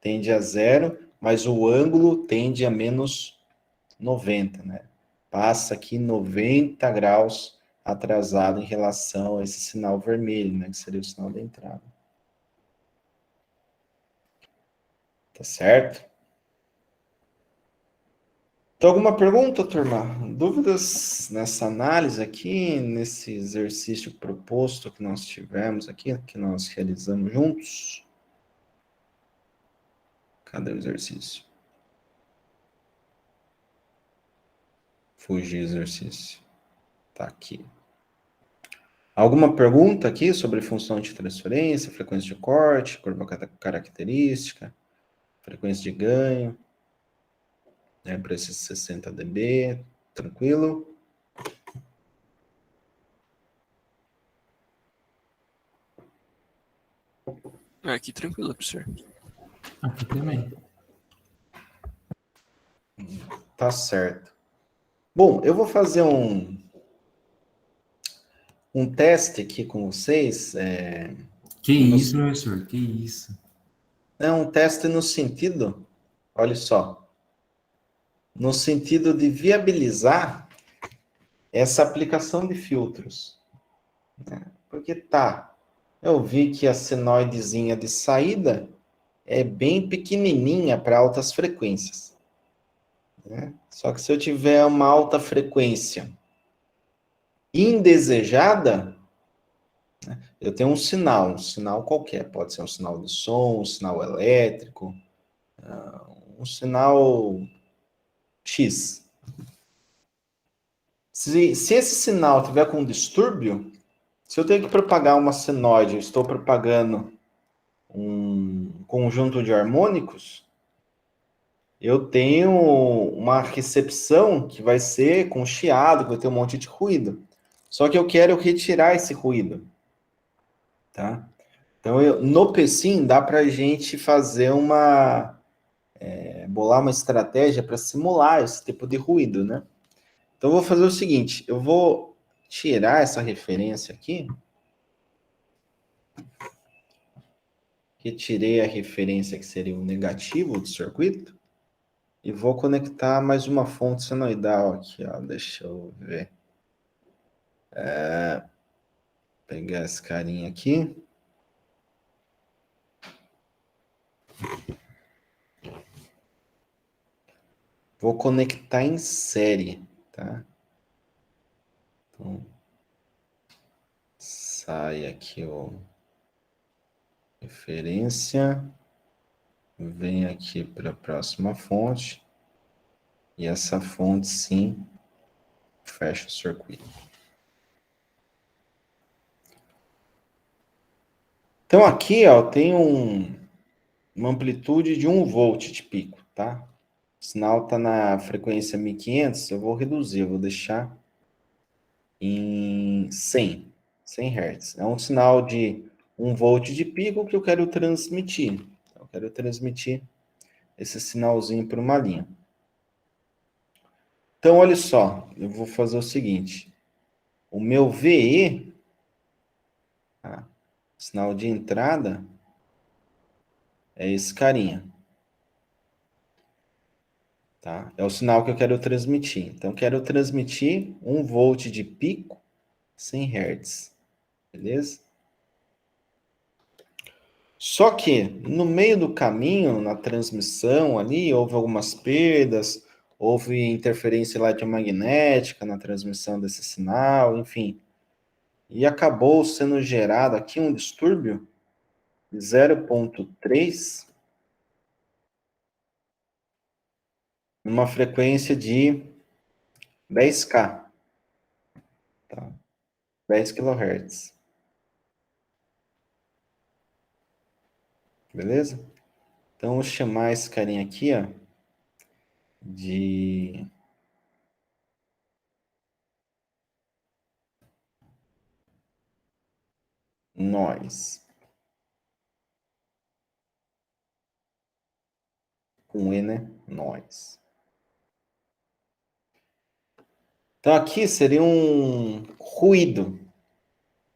tende a zero, mas o ângulo tende a menos 90, né? Passa aqui 90 graus atrasado em relação a esse sinal vermelho, né? Que seria o sinal da entrada. Tá certo? Então, alguma pergunta, turma? Dúvidas nessa análise aqui, nesse exercício proposto que nós tivemos aqui, que nós realizamos juntos? Cadê o exercício? Fugir exercício. Tá aqui. Alguma pergunta aqui sobre função de transferência, frequência de corte, curva característica, frequência de ganho, né, para esses 60 dB, tranquilo? Aqui tranquilo, professor. Aqui também. Tá certo. Bom, eu vou fazer um teste aqui com vocês. Que isso, professor? Que isso? É um teste no sentido, olha só, no sentido de viabilizar essa aplicação de filtros. Né? Porque eu vi que a senoidezinha de saída é bem pequenininha para altas frequências. Né? Só que se eu tiver uma alta frequência indesejada, eu tenho um sinal qualquer, pode ser um sinal de som, um sinal elétrico, um sinal X. Se esse sinal tiver com distúrbio, se eu tenho que propagar uma senoide, eu estou propagando um conjunto de harmônicos, eu tenho uma recepção que vai ser com chiado, que vai ter um monte de ruído. Só que eu quero retirar esse ruído. Tá? Então, no PSIM, dá para a gente fazer bolar uma estratégia para simular esse tipo de ruído, né? Então, eu vou fazer o seguinte, eu vou tirar essa referência aqui, retirei a referência que seria o negativo do circuito, e vou conectar mais uma fonte senoidal aqui, ó, deixa eu ver. Pegar esse carinha aqui. Vou conectar em série, tá? Então, sai aqui o referência, vem aqui para a próxima fonte, e essa fonte, sim, fecha o circuito. Então, aqui, ó, tem uma amplitude de 1 volt de pico, tá? O sinal está na frequência 1500, eu vou reduzir, eu vou deixar em 100 Hz. É um sinal de 1 volt de pico que eu quero transmitir. Eu quero transmitir esse sinalzinho por uma linha. Então, olha só, eu vou fazer o seguinte. O meu VE, tá? Sinal de entrada, é esse carinha. Tá? É o sinal que eu quero transmitir. Então, quero transmitir 1 volt de pico, 100 Hz. Beleza? Só que, no meio do caminho, na transmissão ali, houve algumas perdas, houve interferência eletromagnética na transmissão desse sinal, enfim. E acabou sendo gerado aqui um distúrbio de 0,3 numa frequência de 10K, tá? 10 kHz. Beleza? Então, vou chamar esse carinha aqui, ó, de noise. com E, né? Noise. Então, aqui seria um ruído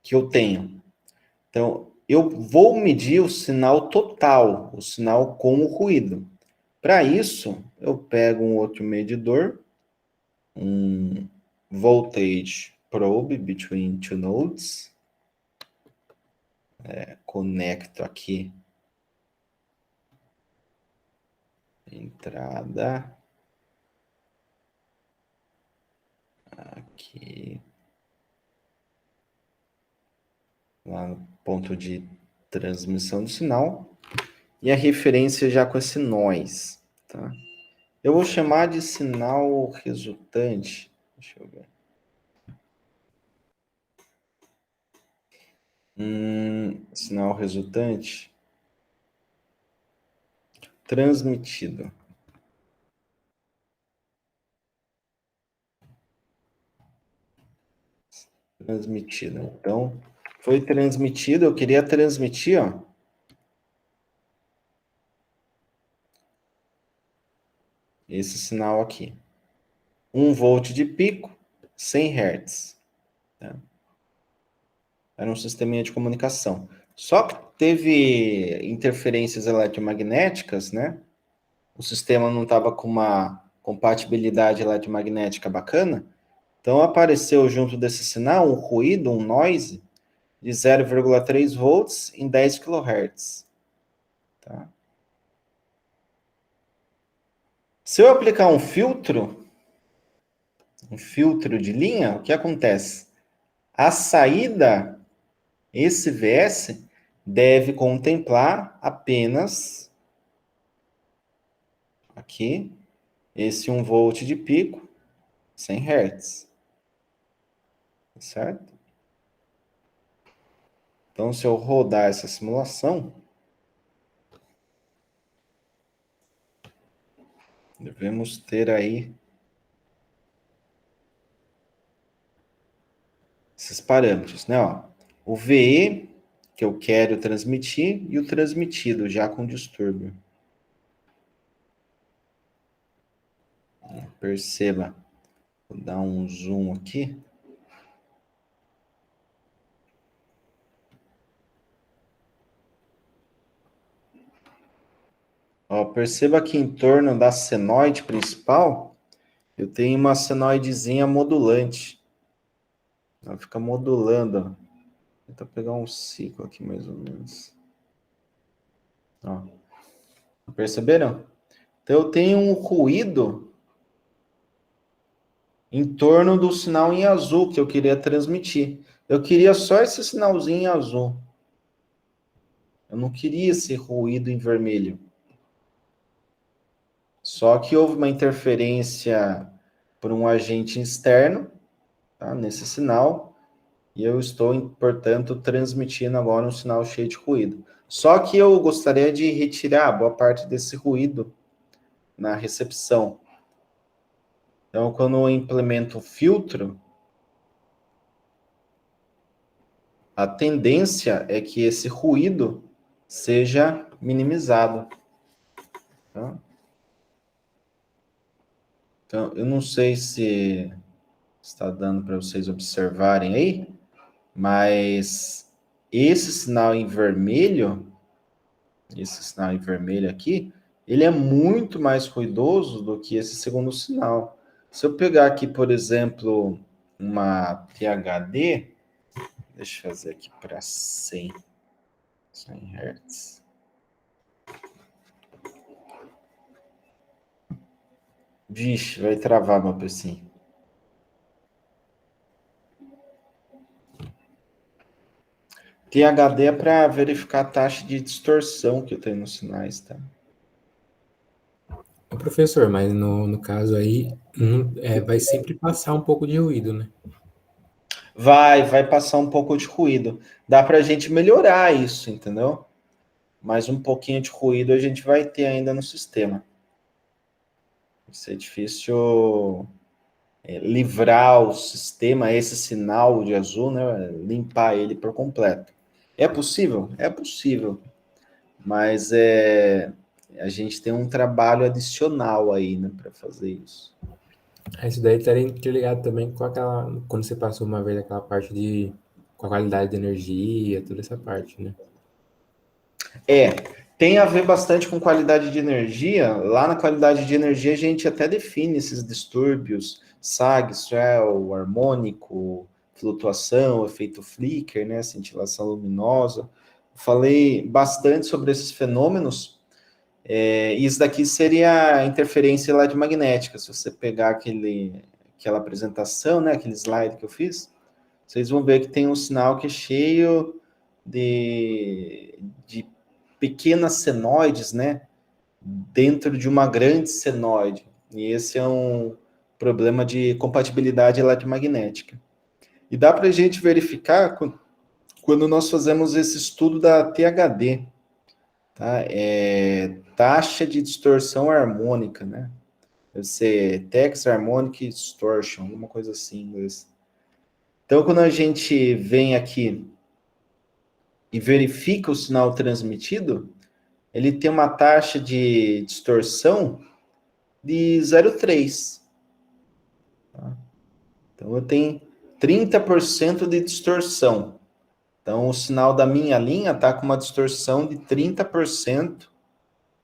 que eu tenho. Então, eu vou medir o sinal total, o sinal com o ruído. Para isso, eu pego um outro medidor, um voltage probe between two nodes. Conecto aqui. Entrada. Aqui. Lá no ponto de transmissão do sinal. E a referência já com esse noise. Tá? Eu vou chamar de sinal resultante. Deixa eu ver. Sinal resultante. Transmitido. Transmitido. Então, foi transmitido. Eu queria transmitir, ó. Esse sinal aqui. 1 volt de pico, 100 Hz. Tá? Era um sisteminha de comunicação. Só que teve interferências eletromagnéticas, né? O sistema não estava com uma compatibilidade eletromagnética bacana. Então, apareceu junto desse sinal um ruído, um noise, de 0,3 volts em 10 kHz. Tá? Se eu aplicar um filtro de linha, o que acontece? A saída, esse VS, deve contemplar apenas aqui, esse 1 volt de pico, 100 Hz. Certo? Então, se eu rodar essa simulação, devemos ter aí esses parâmetros, né? Ó, o VE, que eu quero transmitir, e o transmitido, já com distúrbio. Perceba. Vou dar um zoom aqui. Ó, perceba que em torno da senoide principal, eu tenho uma senoidezinha modulante. Ela fica modulando, ó. Vou tentar pegar um ciclo aqui, mais ou menos. Ó. Perceberam? Então, eu tenho um ruído em torno do sinal em azul que eu queria transmitir. Eu queria só esse sinalzinho em azul. Eu não queria esse ruído em vermelho. Só que houve uma interferência por um agente externo, tá, nesse sinal, e eu estou, portanto, transmitindo agora um sinal cheio de ruído. Só que eu gostaria de retirar boa parte desse ruído na recepção. Então, quando eu implemento o filtro, a tendência é que esse ruído seja minimizado. Tá? Então, eu não sei se está dando para vocês observarem aí, mas esse sinal em vermelho aqui, ele é muito mais ruidoso do que esse segundo sinal. Se eu pegar aqui, por exemplo, uma THD, deixa eu fazer aqui para 100 Hz. Vixe, vai travar meu PC. THD é para verificar a taxa de distorção que eu tenho nos sinais, tá? Ô, professor, mas no caso aí, vai sempre passar um pouco de ruído, né? Vai passar um pouco de ruído. Dá para a gente melhorar isso, entendeu? Mas um pouquinho de ruído a gente vai ter ainda no sistema. Vai ser difícil livrar o sistema, esse sinal de azul, né? Limpar ele por completo. É possível? É possível. Mas a gente tem um trabalho adicional aí, né, para fazer isso. Isso daí estaria interligado também com aquela. Quando você passou uma vez aquela parte de. Com a qualidade de energia, toda essa parte, né? Tem a ver bastante com qualidade de energia. Lá na qualidade de energia a gente até define esses distúrbios, sag, swell, harmônico, flutuação, efeito flicker, né, cintilação luminosa. Falei bastante sobre esses fenômenos. Isso daqui seria a interferência eletromagnética. Se você pegar aquela apresentação, né, aquele slide que eu fiz, vocês vão ver que tem um sinal que é cheio de pequenas senoides, né, dentro de uma grande senoide. E esse é um problema de compatibilidade eletromagnética. E dá para a gente verificar quando nós fazemos esse estudo da THD, tá? Taxa de distorção harmônica, né? Deve ser Tax Harmonic Distortion, alguma coisa assim em inglês. Então, quando a gente vem aqui e verifica o sinal transmitido, ele tem uma taxa de distorção de 0,3. Tá? Então, eu tenho 30% de distorção. Então, o sinal da minha linha está com uma distorção de 30%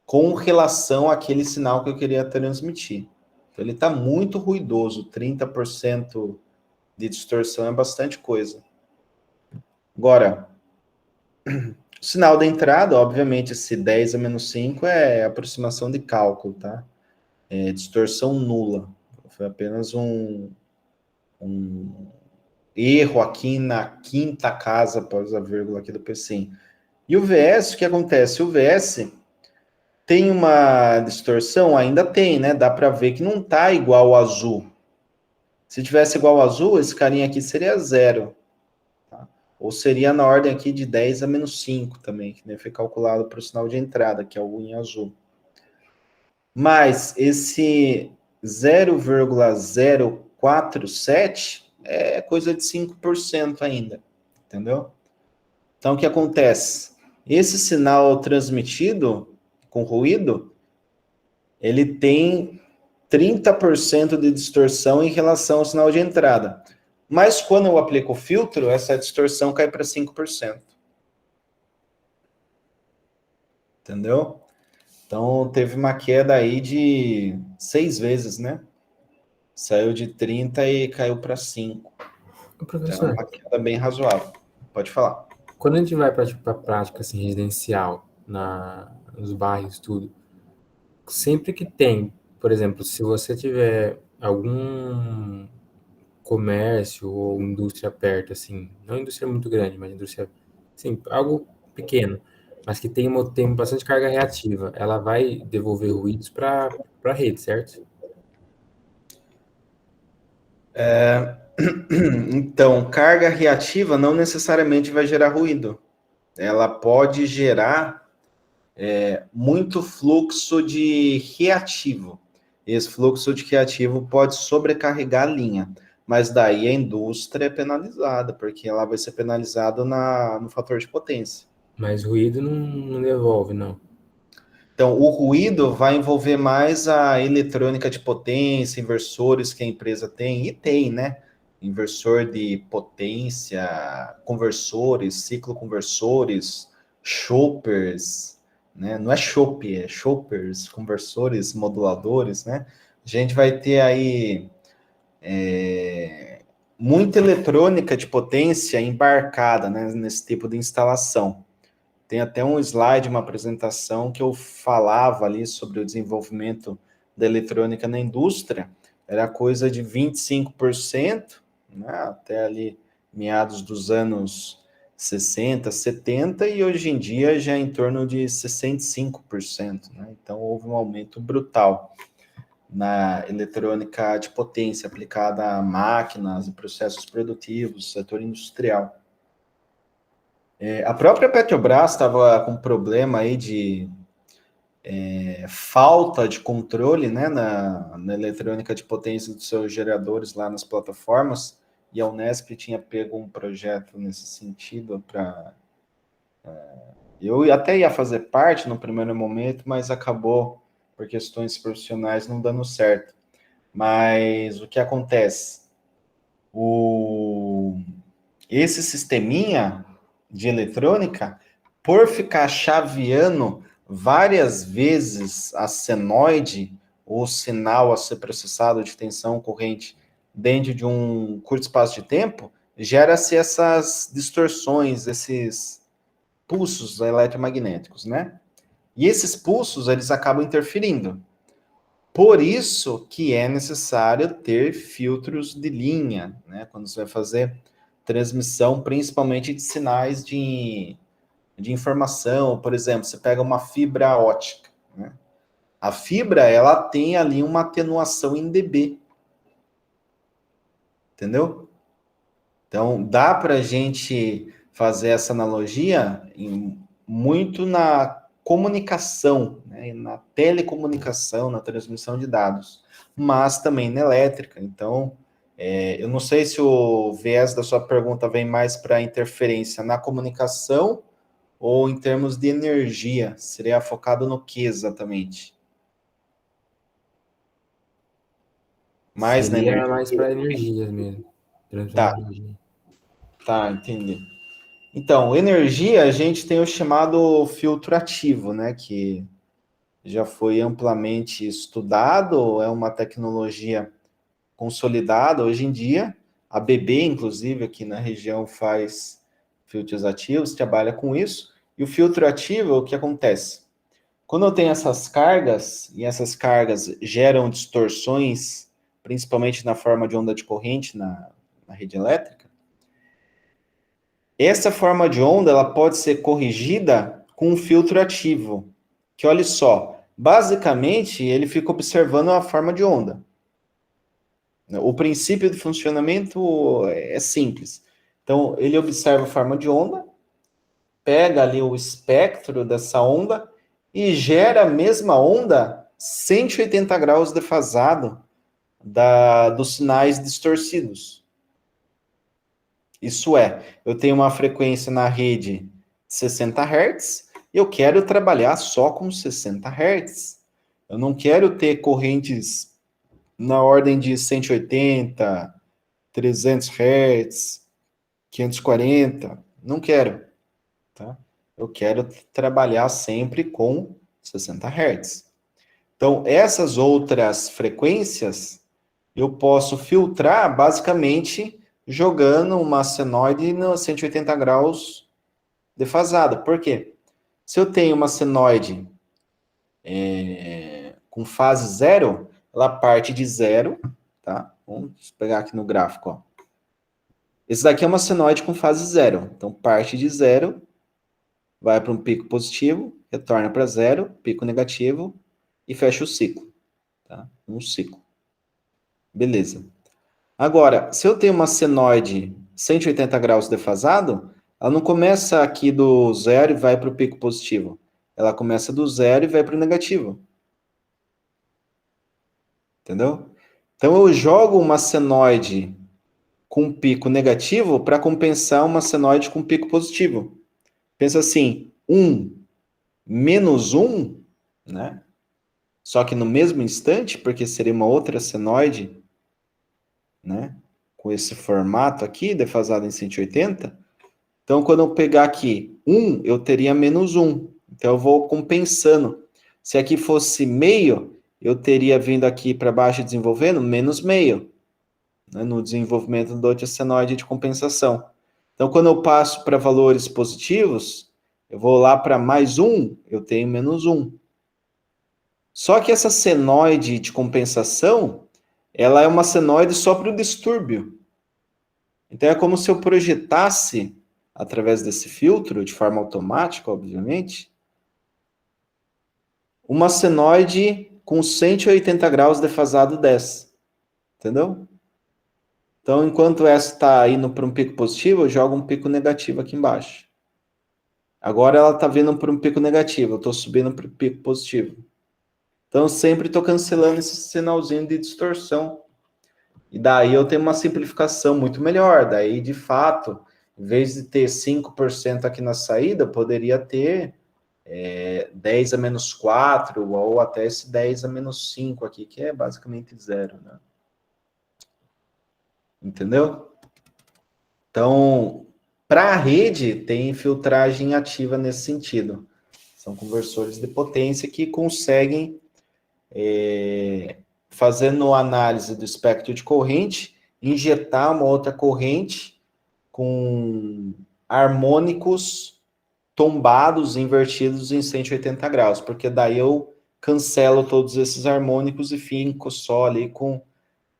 com relação àquele sinal que eu queria transmitir. Então, ele está muito ruidoso. 30% de distorção é bastante coisa. Agora, o sinal da entrada, obviamente, esse 10 a menos 5 é aproximação de cálculo, tá? É distorção nula. Foi apenas um erro aqui na quinta casa após a vírgula aqui do PC. E o VS, o que acontece? O VS tem uma distorção? Ainda tem, né? Dá para ver que não tá igual ao azul. Se tivesse igual ao azul, esse carinha aqui seria 0. Tá? Ou seria na ordem aqui de 10 a menos 5 também, que nem foi calculado para o sinal de entrada, que é o em azul. Mas esse 0,047 é coisa de 5% ainda, entendeu? Então, o que acontece? Esse sinal transmitido com ruído, ele tem 30% de distorção em relação ao sinal de entrada. Mas quando eu aplico o filtro, essa distorção cai para 5%. Entendeu? Então, teve uma queda aí de 6 vezes, né? Saiu de 30 e caiu para 5. Então, é Professor, uma queda bem razoável. Pode falar. quando a gente vai para a prática assim, residencial, nos bairros, tudo, sempre que tem, por exemplo, se você tiver algum comércio ou indústria perto, assim, não indústria muito grande, mas indústria, assim, algo pequeno, mas que tem bastante carga reativa, ela vai devolver ruídos para a rede, certo? Então, carga reativa não necessariamente vai gerar ruído. Ela pode gerar muito fluxo de reativo. Esse fluxo de reativo pode sobrecarregar a linha, mas daí a indústria é penalizada, porque ela vai ser penalizada no fator de potência. Mas ruído não devolve, não. Então, o ruído vai envolver mais a eletrônica de potência, inversores que a empresa tem, e tem, né? Inversor de potência, conversores, cicloconversores, choppers, né? Não é chopp, é choppers, conversores, moduladores, né? A gente vai ter aí muita eletrônica de potência embarcada, né, nesse tipo de instalação. Tem até um slide, uma apresentação que eu falava ali sobre o desenvolvimento da eletrônica na indústria. Era coisa de 25%, né, até ali meados dos anos 60, 70, e hoje em dia já é em torno de 65%. Né? Então houve um aumento brutal na eletrônica de potência aplicada a máquinas e processos produtivos, setor industrial. A própria Petrobras estava com problema aí de falta de controle, né, na eletrônica de potência dos seus geradores lá nas plataformas, e a Unesp tinha pego um projeto nesse sentido para Eu até ia fazer parte no primeiro momento, mas acabou, por questões profissionais, não dando certo. Mas o que acontece? Esse sisteminha de eletrônica, por ficar chaveando várias vezes a senoide, ou sinal a ser processado de tensão corrente dentro de um curto espaço de tempo, gera-se essas distorções, esses pulsos eletromagnéticos, né? E esses pulsos, eles acabam interferindo. Por isso que é necessário ter filtros de linha, né? Quando você vai fazer transmissão, principalmente de sinais de informação. Por exemplo, você pega uma fibra ótica, né? A fibra, ela tem ali uma atenuação em dB, entendeu? Então, dá para a gente fazer essa analogia muito na comunicação, né, na telecomunicação, na transmissão de dados, mas também na elétrica. Então, eu não sei se o viés da sua pergunta vem mais para interferência na comunicação ou em termos de energia. Seria focado no que exatamente? Mais na Seria energia? mais para energias mesmo. Transmissão Tá, de energia. tá, entendi. Então, energia, a gente tem o chamado filtro ativo, né, que já foi amplamente estudado, é uma tecnologia consolidada hoje em dia. A BB, inclusive, aqui na região faz filtros ativos, trabalha com isso. E o filtro ativo, o que acontece? Quando eu tenho essas cargas, e essas cargas geram distorções, principalmente na forma de onda de corrente na rede elétrica, essa forma de onda ela pode ser corrigida com um filtro ativo, que olha só, basicamente ele fica observando a forma de onda. O princípio de funcionamento é simples. Então, ele observa a forma de onda, pega ali o espectro dessa onda e gera a mesma onda 180 graus defasado dos sinais distorcidos. Isso é, eu tenho uma frequência na rede de 60 Hz e eu quero trabalhar só com 60 Hz. Eu não quero ter correntes na ordem de 180, 300 Hz, 540. Não quero, tá? Eu quero trabalhar sempre com 60 Hz. Então, essas outras frequências eu posso filtrar basicamente jogando uma senoide no 180 graus defasada. Por quê? Se eu tenho uma senoide com fase zero, ela parte de zero, tá? Vamos pegar aqui no gráfico, ó. Esse daqui é uma senoide com fase zero. Então, parte de zero, vai para um pico positivo, retorna para zero, pico negativo e fecha o ciclo, tá? Um ciclo. Beleza. Agora, se eu tenho uma senoide 180 graus defasado, ela não começa aqui do zero e vai para o pico positivo. Ela começa do zero e vai para o negativo. Entendeu? Então, eu jogo uma senoide com pico negativo para compensar uma senoide com pico positivo. Pensa assim, 1 menos 1, né? Só que no mesmo instante, porque seria uma outra senoide, né? Com esse formato aqui, defasado em 180. Então, quando eu pegar aqui 1, eu teria menos 1. Então, eu vou compensando. Se aqui fosse meio, eu teria vindo aqui para baixo desenvolvendo menos meio, né, no desenvolvimento do antissenoide de compensação. Então, quando eu passo para valores positivos, eu vou lá para mais 1, eu tenho menos 1. Só que essa senoide de compensação, ela é uma senoide só para o distúrbio. Então, é como se eu projetasse, através desse filtro, de forma automática, obviamente, uma senoide com 180 graus defasado dessa. Entendeu? Então, enquanto essa está indo para um pico positivo, eu jogo um pico negativo aqui embaixo. Agora ela está vindo para um pico negativo, eu estou subindo para o pico positivo. Então, eu sempre estou cancelando esse sinalzinho de distorção. E daí eu tenho uma simplificação muito melhor. Daí, de fato, em vez de ter 5% aqui na saída, poderia ter 10 a menos 4, ou até esse 10 a menos 5 aqui, que é basicamente zero, né? Entendeu? Então, para a rede, tem filtragem ativa nesse sentido. São conversores de potência que conseguem, fazendo análise do espectro de corrente, injetar uma outra corrente com harmônicos tombados, invertidos em 180 graus, porque daí eu cancelo todos esses harmônicos e fico só ali com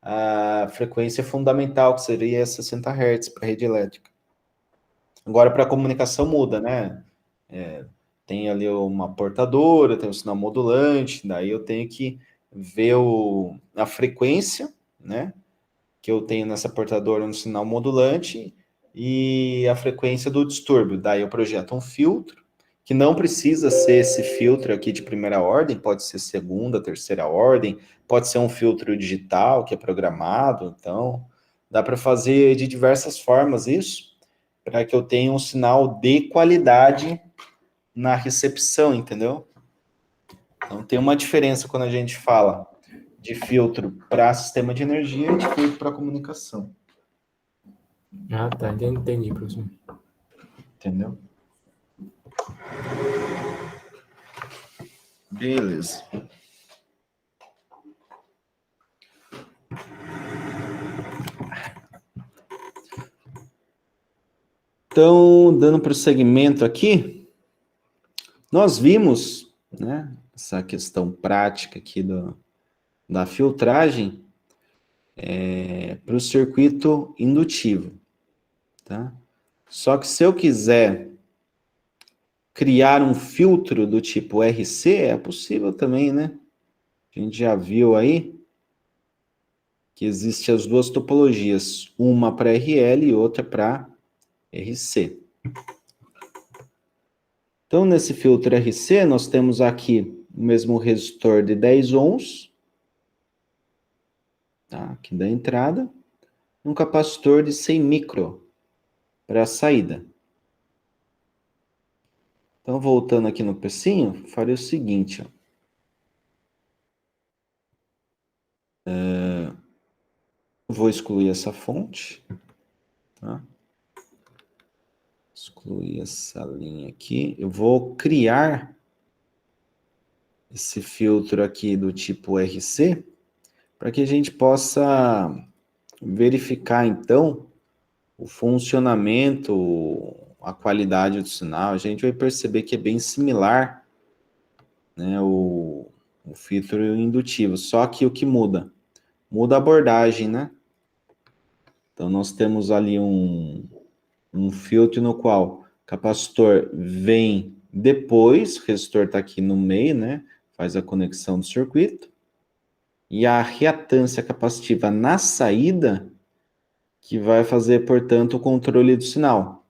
a frequência fundamental, que seria 60 Hz para a rede elétrica. Agora, para a comunicação muda, né? Tem ali uma portadora, tem um sinal modulante, daí eu tenho que ver a frequência, né? Que eu tenho nessa portadora no sinal modulante e a frequência do distúrbio. Daí eu projeto um filtro, que não precisa ser esse filtro aqui de primeira ordem, pode ser segunda, terceira ordem, pode ser um filtro digital que é programado, então dá para fazer de diversas formas isso, para que eu tenha um sinal de qualidade na recepção, entendeu? Então tem uma diferença quando a gente fala de filtro para sistema de energia e de filtro para comunicação. Ah, tá. Entendi, professor. Entendeu? Beleza. Então, dando prosseguimento aqui, nós vimos, né, essa questão prática aqui da filtragem para o circuito indutivo, tá? Só que se eu quiser criar um filtro do tipo RC, é possível também, né? A gente já viu aí que existem as duas topologias, uma para RL e outra para RC. Então, nesse filtro RC, nós temos aqui o mesmo resistor de 10 ohms, tá? Aqui da entrada, um capacitor de 100 micro para a saída. Então, voltando aqui no pecinho, farei o seguinte, ó. Vou excluir essa fonte, tá? Excluir essa linha aqui. Eu vou criar esse filtro aqui do tipo RC, para que a gente possa verificar, então, o funcionamento, a qualidade do sinal. A gente vai perceber que é bem similar, né, o filtro indutivo, só que o que muda? Muda a abordagem, né? Então, nós temos ali um filtro no qual o capacitor vem depois, o resistor está aqui no meio, né? Faz a conexão do circuito. E a reatância capacitiva na saída, que vai fazer, portanto, o controle do sinal.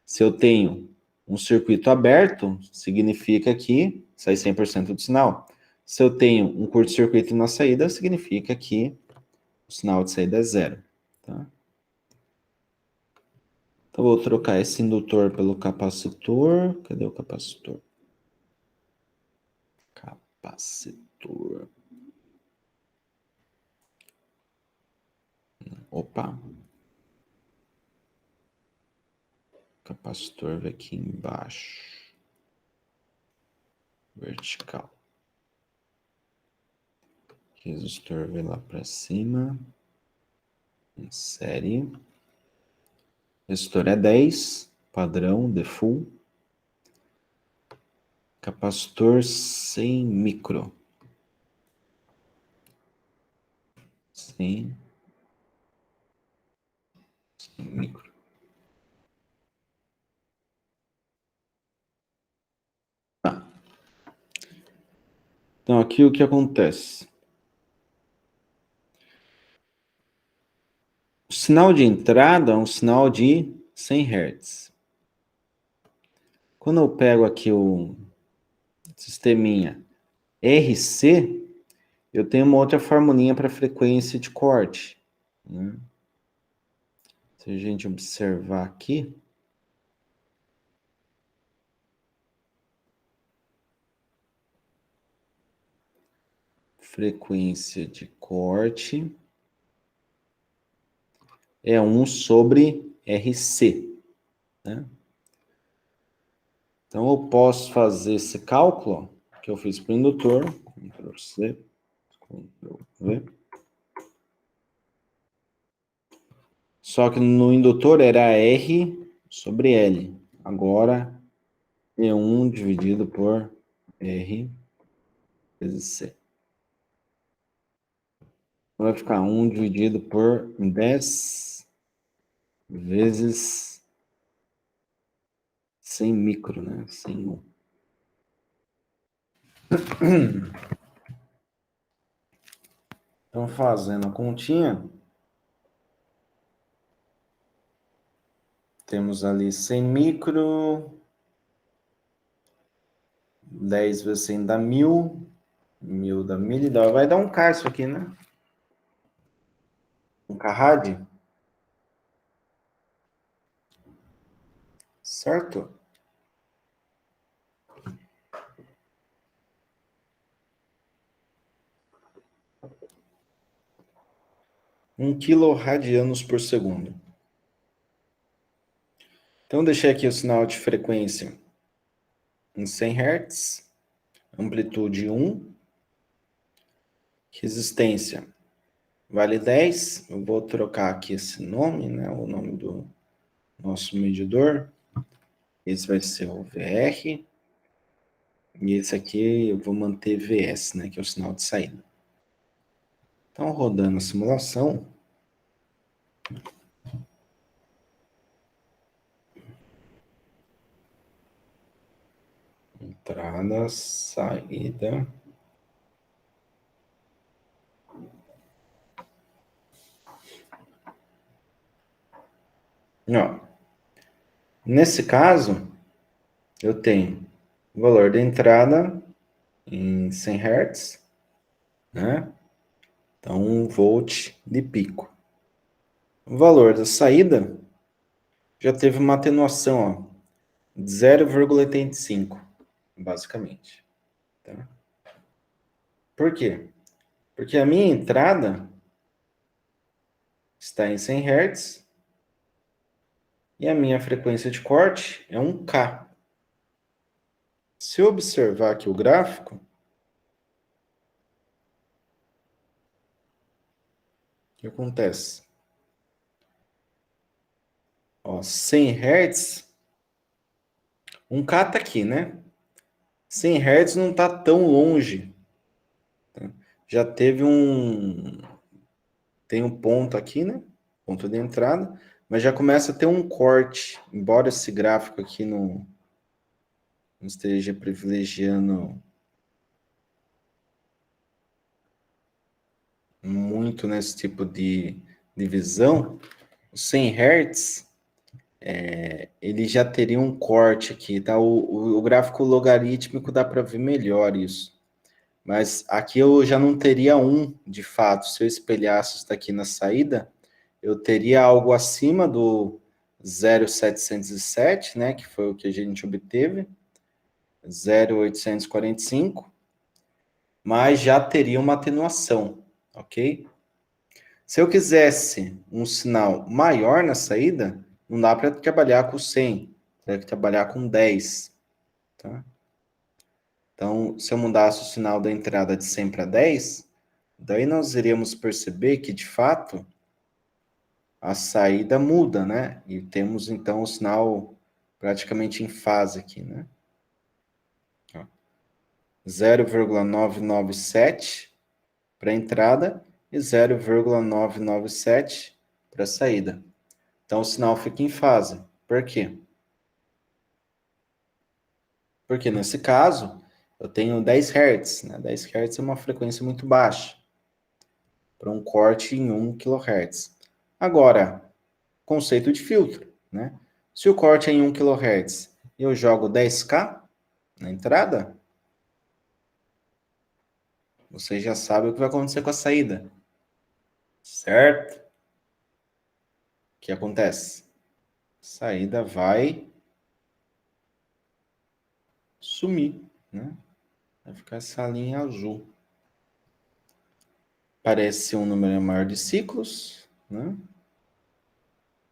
Se eu tenho um circuito aberto, significa que sai 100% do sinal. Se eu tenho um curto-circuito na saída, significa que o sinal de saída é zero. Tá? Então, vou trocar esse indutor pelo capacitor. Cadê o capacitor? Capacitor. Opa. O capacitor vai aqui embaixo. Vertical. Resistor vai lá para cima. Em série. Resistor é 10. Padrão, default. Capacitor 100 micro. 100 micro. Tá. Então, aqui o que acontece? O sinal de entrada é um sinal de 100 Hz. Quando eu pego aqui o sisteminha RC, eu tenho uma outra formulinha para frequência de corte, né? Se a gente observar aqui, frequência de corte é 1 sobre RC, né? Então, eu posso fazer esse cálculo que eu fiz para o indutor. Ctrl+C, Ctrl+V. Só que no indutor era R sobre L. Agora é 1 dividido por R vezes C. Vai ficar 1 dividido por 10 vezes 100 micro, né? 100 ohm. Então, fazendo a continha, temos ali 100 micro, 10 vezes 100 dá 1000, 1000 dá 1000, vai dar um K isso aqui, né? Um K-rad. Certo? Um quiloradianos por segundo. Então, deixei aqui o sinal de frequência em 100 Hz, amplitude 1, resistência vale 10. Eu vou trocar aqui esse nome, né? O nome do nosso medidor. Esse vai ser o VR. E esse aqui eu vou manter VS, né? Que é o sinal de saída. Então, rodando a simulação. Entrada, saída. Ó, nesse caso, eu tenho o valor da entrada em 100 Hz, né? Então, 1 volt de pico. O valor da saída já teve uma atenuação, ó, de 0,85, basicamente. Tá? Por quê? Porque a minha entrada está em 100 Hz e a minha frequência de corte é 1K. Se eu observar aqui o gráfico, o que acontece? Ó, 100 Hz, 1K está aqui, né? 100 Hz não está tão longe. Tá? Já teve tem um ponto aqui, né? Ponto de entrada, mas já começa a ter um corte. Embora esse gráfico aqui não esteja privilegiando muito nesse tipo de visão, o 100 Hz, ele já teria um corte aqui, tá? O gráfico logarítmico dá para ver melhor isso. Mas aqui eu já não teria um, de fato. Se eu espelhasse isso daqui na saída, eu teria algo acima do 0,707, né? Que foi o que a gente obteve. 0,845. Mas já teria uma atenuação, ok? Se eu quisesse um sinal maior na saída, não dá para trabalhar com 100, teria que trabalhar com 10, tá? Então, se eu mudasse o sinal da entrada de 100 para 10, daí nós iríamos perceber que, de fato, a saída muda, né? E temos, então, o sinal praticamente em fase aqui, né? 0,997 para a entrada e 0,997 para a saída. Então, o sinal fica em fase. Por quê? Porque, nesse caso, eu tenho 10 Hz. Né? 10 Hz é uma frequência muito baixa para um corte em 1 kHz. Agora, conceito de filtro. Né? Se o corte é em 1 kHz e eu jogo 10K na entrada, você já sabe o que vai acontecer com a saída. Certo? O que acontece? A saída vai sumir, né? Vai ficar essa linha azul. parece ser um número maior de ciclos, né?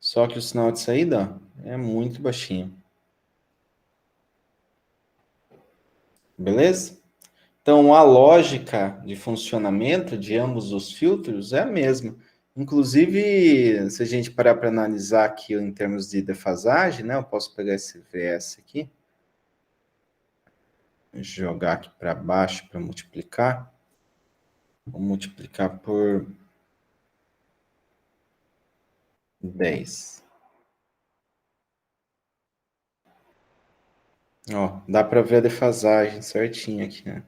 Só que o sinal de saída é muito baixinho. Beleza? Então, a lógica de funcionamento de ambos os filtros é a mesma. Inclusive, se a gente parar para analisar aqui em termos de defasagem, né? Eu posso pegar esse VS aqui, jogar aqui para baixo para multiplicar. Vou multiplicar por 10. Ó, dá para ver a defasagem certinho aqui, né?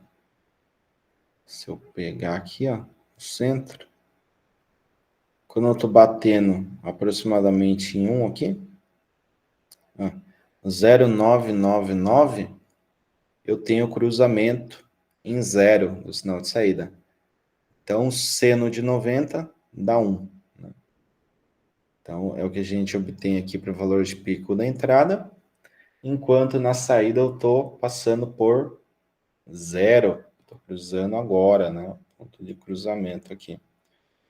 Se eu pegar aqui, ó, o centro, quando eu estou batendo aproximadamente em 1 aqui, ó, 0,999, eu tenho cruzamento em 0 do sinal de saída. Então, seno de 90 dá 1. Né? Então, é o que a gente obtém aqui para o valor de pico da entrada, enquanto na saída eu estou passando por 0. Estou cruzando agora, né? Ponto de cruzamento aqui.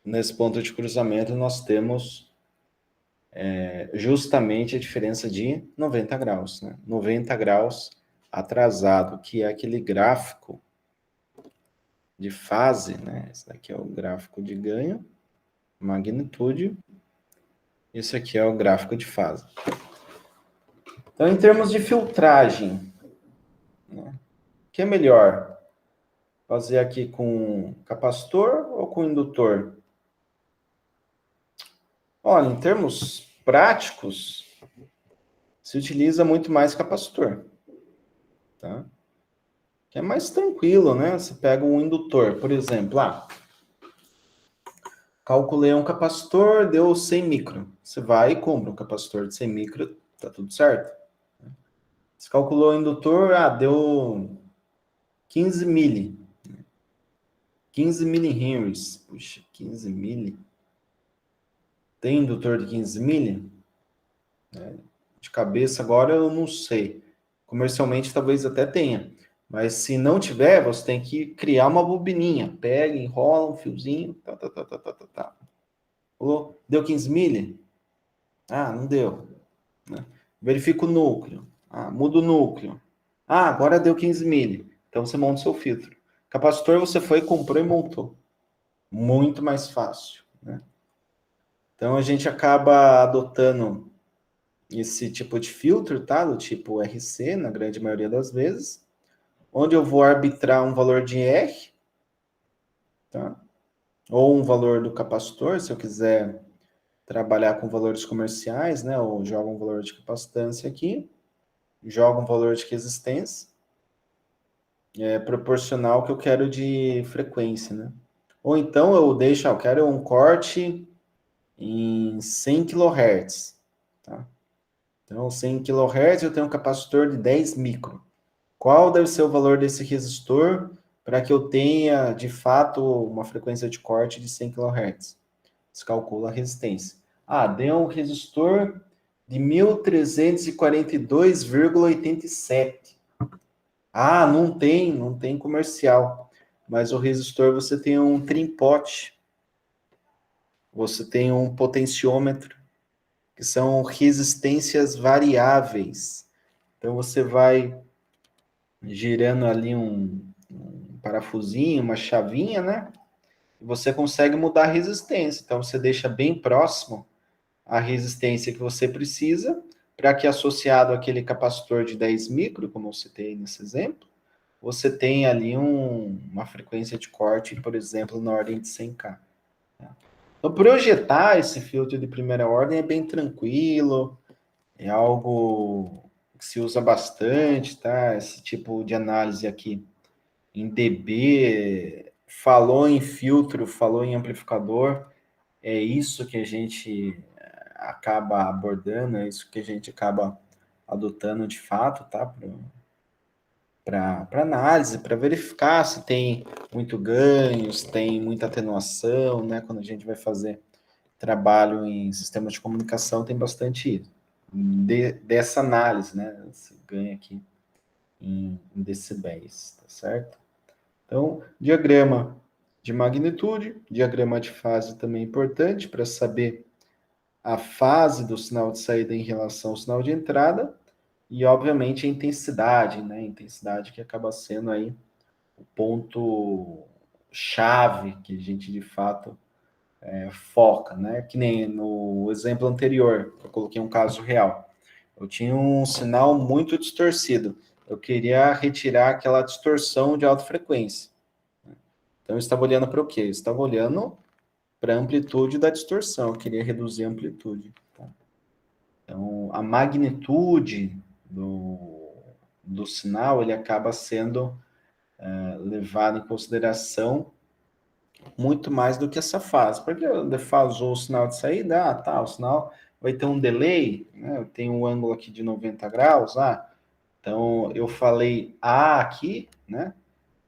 Nesse ponto de cruzamento, nós temos justamente a diferença de 90 graus. Né? 90 graus atrasado, que é aquele gráfico de fase, né? Esse daqui é o gráfico de ganho, magnitude. Esse aqui é o gráfico de fase. Então, em termos de filtragem, né? O que é melhor? Fazer aqui com capacitor ou com indutor? Olha, em termos práticos, se utiliza muito mais capacitor, tá? Que é mais tranquilo, né? Você pega um indutor, por exemplo, calculei um capacitor, deu 100 micro. Você vai e compra um capacitor de 100 micro, tá tudo certo. Você calculou o indutor, deu 15 mili. 15 milihenries. Puxa, 15 mili. Tem indutor de 15 mili? De cabeça agora eu não sei. Comercialmente talvez até tenha. Mas se não tiver, você tem que criar uma bobininha. Pega, enrola um fiozinho. Tá. Deu 15 mili? Não deu. Né? Verifica o núcleo. Muda o núcleo. Agora deu 15 mili. Então você monta o seu filtro. Capacitor você foi, comprou e montou. Muito mais fácil. Né? Então a gente acaba adotando esse tipo de filtro, tá? Do tipo RC, na grande maioria das vezes. Onde eu vou arbitrar um valor de R, tá? Ou um valor do capacitor, se eu quiser trabalhar com valores comerciais, né? Ou jogo um valor de capacitância aqui, jogo um valor de resistência, proporcional ao que eu quero de frequência, né? Ou então eu deixo, eu quero um corte em 100 kHz, tá? Então, 100 kHz eu tenho um capacitor de 10 micro. Qual deve ser o valor desse resistor para que eu tenha, de fato, uma frequência de corte de 100 kHz? Você calcula a resistência. Deu um resistor de 1342,87. Não tem comercial. Mas o resistor você tem um trim-pot, você tem um potenciômetro, que são resistências variáveis. Então você vai girando ali um parafusinho, uma chavinha, né? E você consegue mudar a resistência. Então você deixa bem próximo a resistência que você precisa, para que associado àquele capacitor de 10 micro, como eu citei nesse exemplo, você tenha ali uma frequência de corte, por exemplo, na ordem de 100K. Então, projetar esse filtro de primeira ordem é bem tranquilo, é algo que se usa bastante, tá? Esse tipo de análise aqui em dB, falou em filtro, falou em amplificador, é isso que a gente acaba abordando, é isso que a gente acaba adotando de fato, tá? Para análise, para verificar se tem muito ganho, se tem muita atenuação, né? Quando a gente vai fazer trabalho em sistemas de comunicação, tem bastante dessa análise, né? Esse ganho aqui em decibéis, tá certo? Então, diagrama de magnitude, diagrama de fase também é importante para saber a fase do sinal de saída em relação ao sinal de entrada, e obviamente a intensidade, né? A intensidade que acaba sendo aí o ponto chave que a gente de fato foca, né? Que nem no exemplo anterior, eu coloquei um caso real. Eu tinha um sinal muito distorcido. Eu queria retirar aquela distorção de alta frequência. Então eu estava olhando para o quê? Eu estava olhando para a amplitude da distorção. Eu queria reduzir a amplitude. Tá? Então a magnitude do sinal ele acaba sendo levado em consideração muito mais do que essa fase. Porque defasou o sinal de saída, tá, o sinal vai ter um delay, né? Tem um ângulo aqui de 90 graus, então eu falei A aqui, né?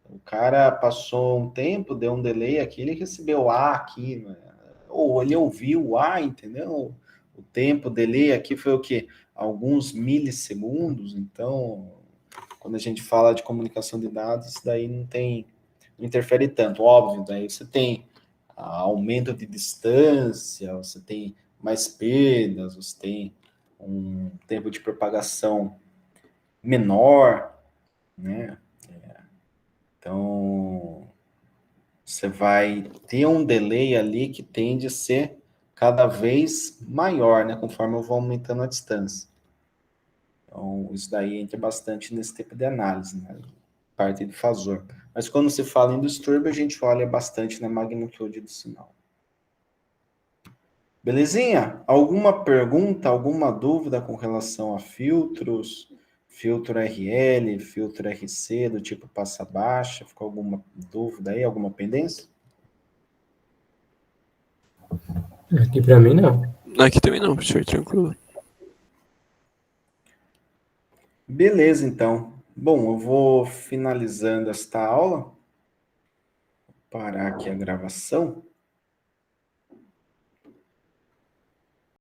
O cara passou um tempo, deu um delay aqui, ele recebeu A aqui, né? Ou ele ouviu o A, entendeu? O tempo, o delay aqui foi o quê? Alguns milissegundos, então, quando a gente fala de comunicação de dados, isso daí não interfere tanto, óbvio, daí você tem aumento de distância, você tem mais perdas, você tem um tempo de propagação menor, né? Então, você vai ter um delay ali que tende a ser cada vez maior, né? Conforme eu vou aumentando a distância. Então, isso daí entra bastante nesse tipo de análise, né? Parte de fasor. Mas quando se fala em distúrbio, a gente olha bastante na magnitude do sinal. Belezinha? Alguma pergunta, alguma dúvida com relação a filtros, filtro RL, filtro RC, do tipo passa baixa? Ficou alguma dúvida aí, alguma pendência? Aqui para mim, não. Aqui também não, professor, tranquilo. Beleza, então. Bom, eu vou finalizando esta aula. Vou parar aqui a gravação.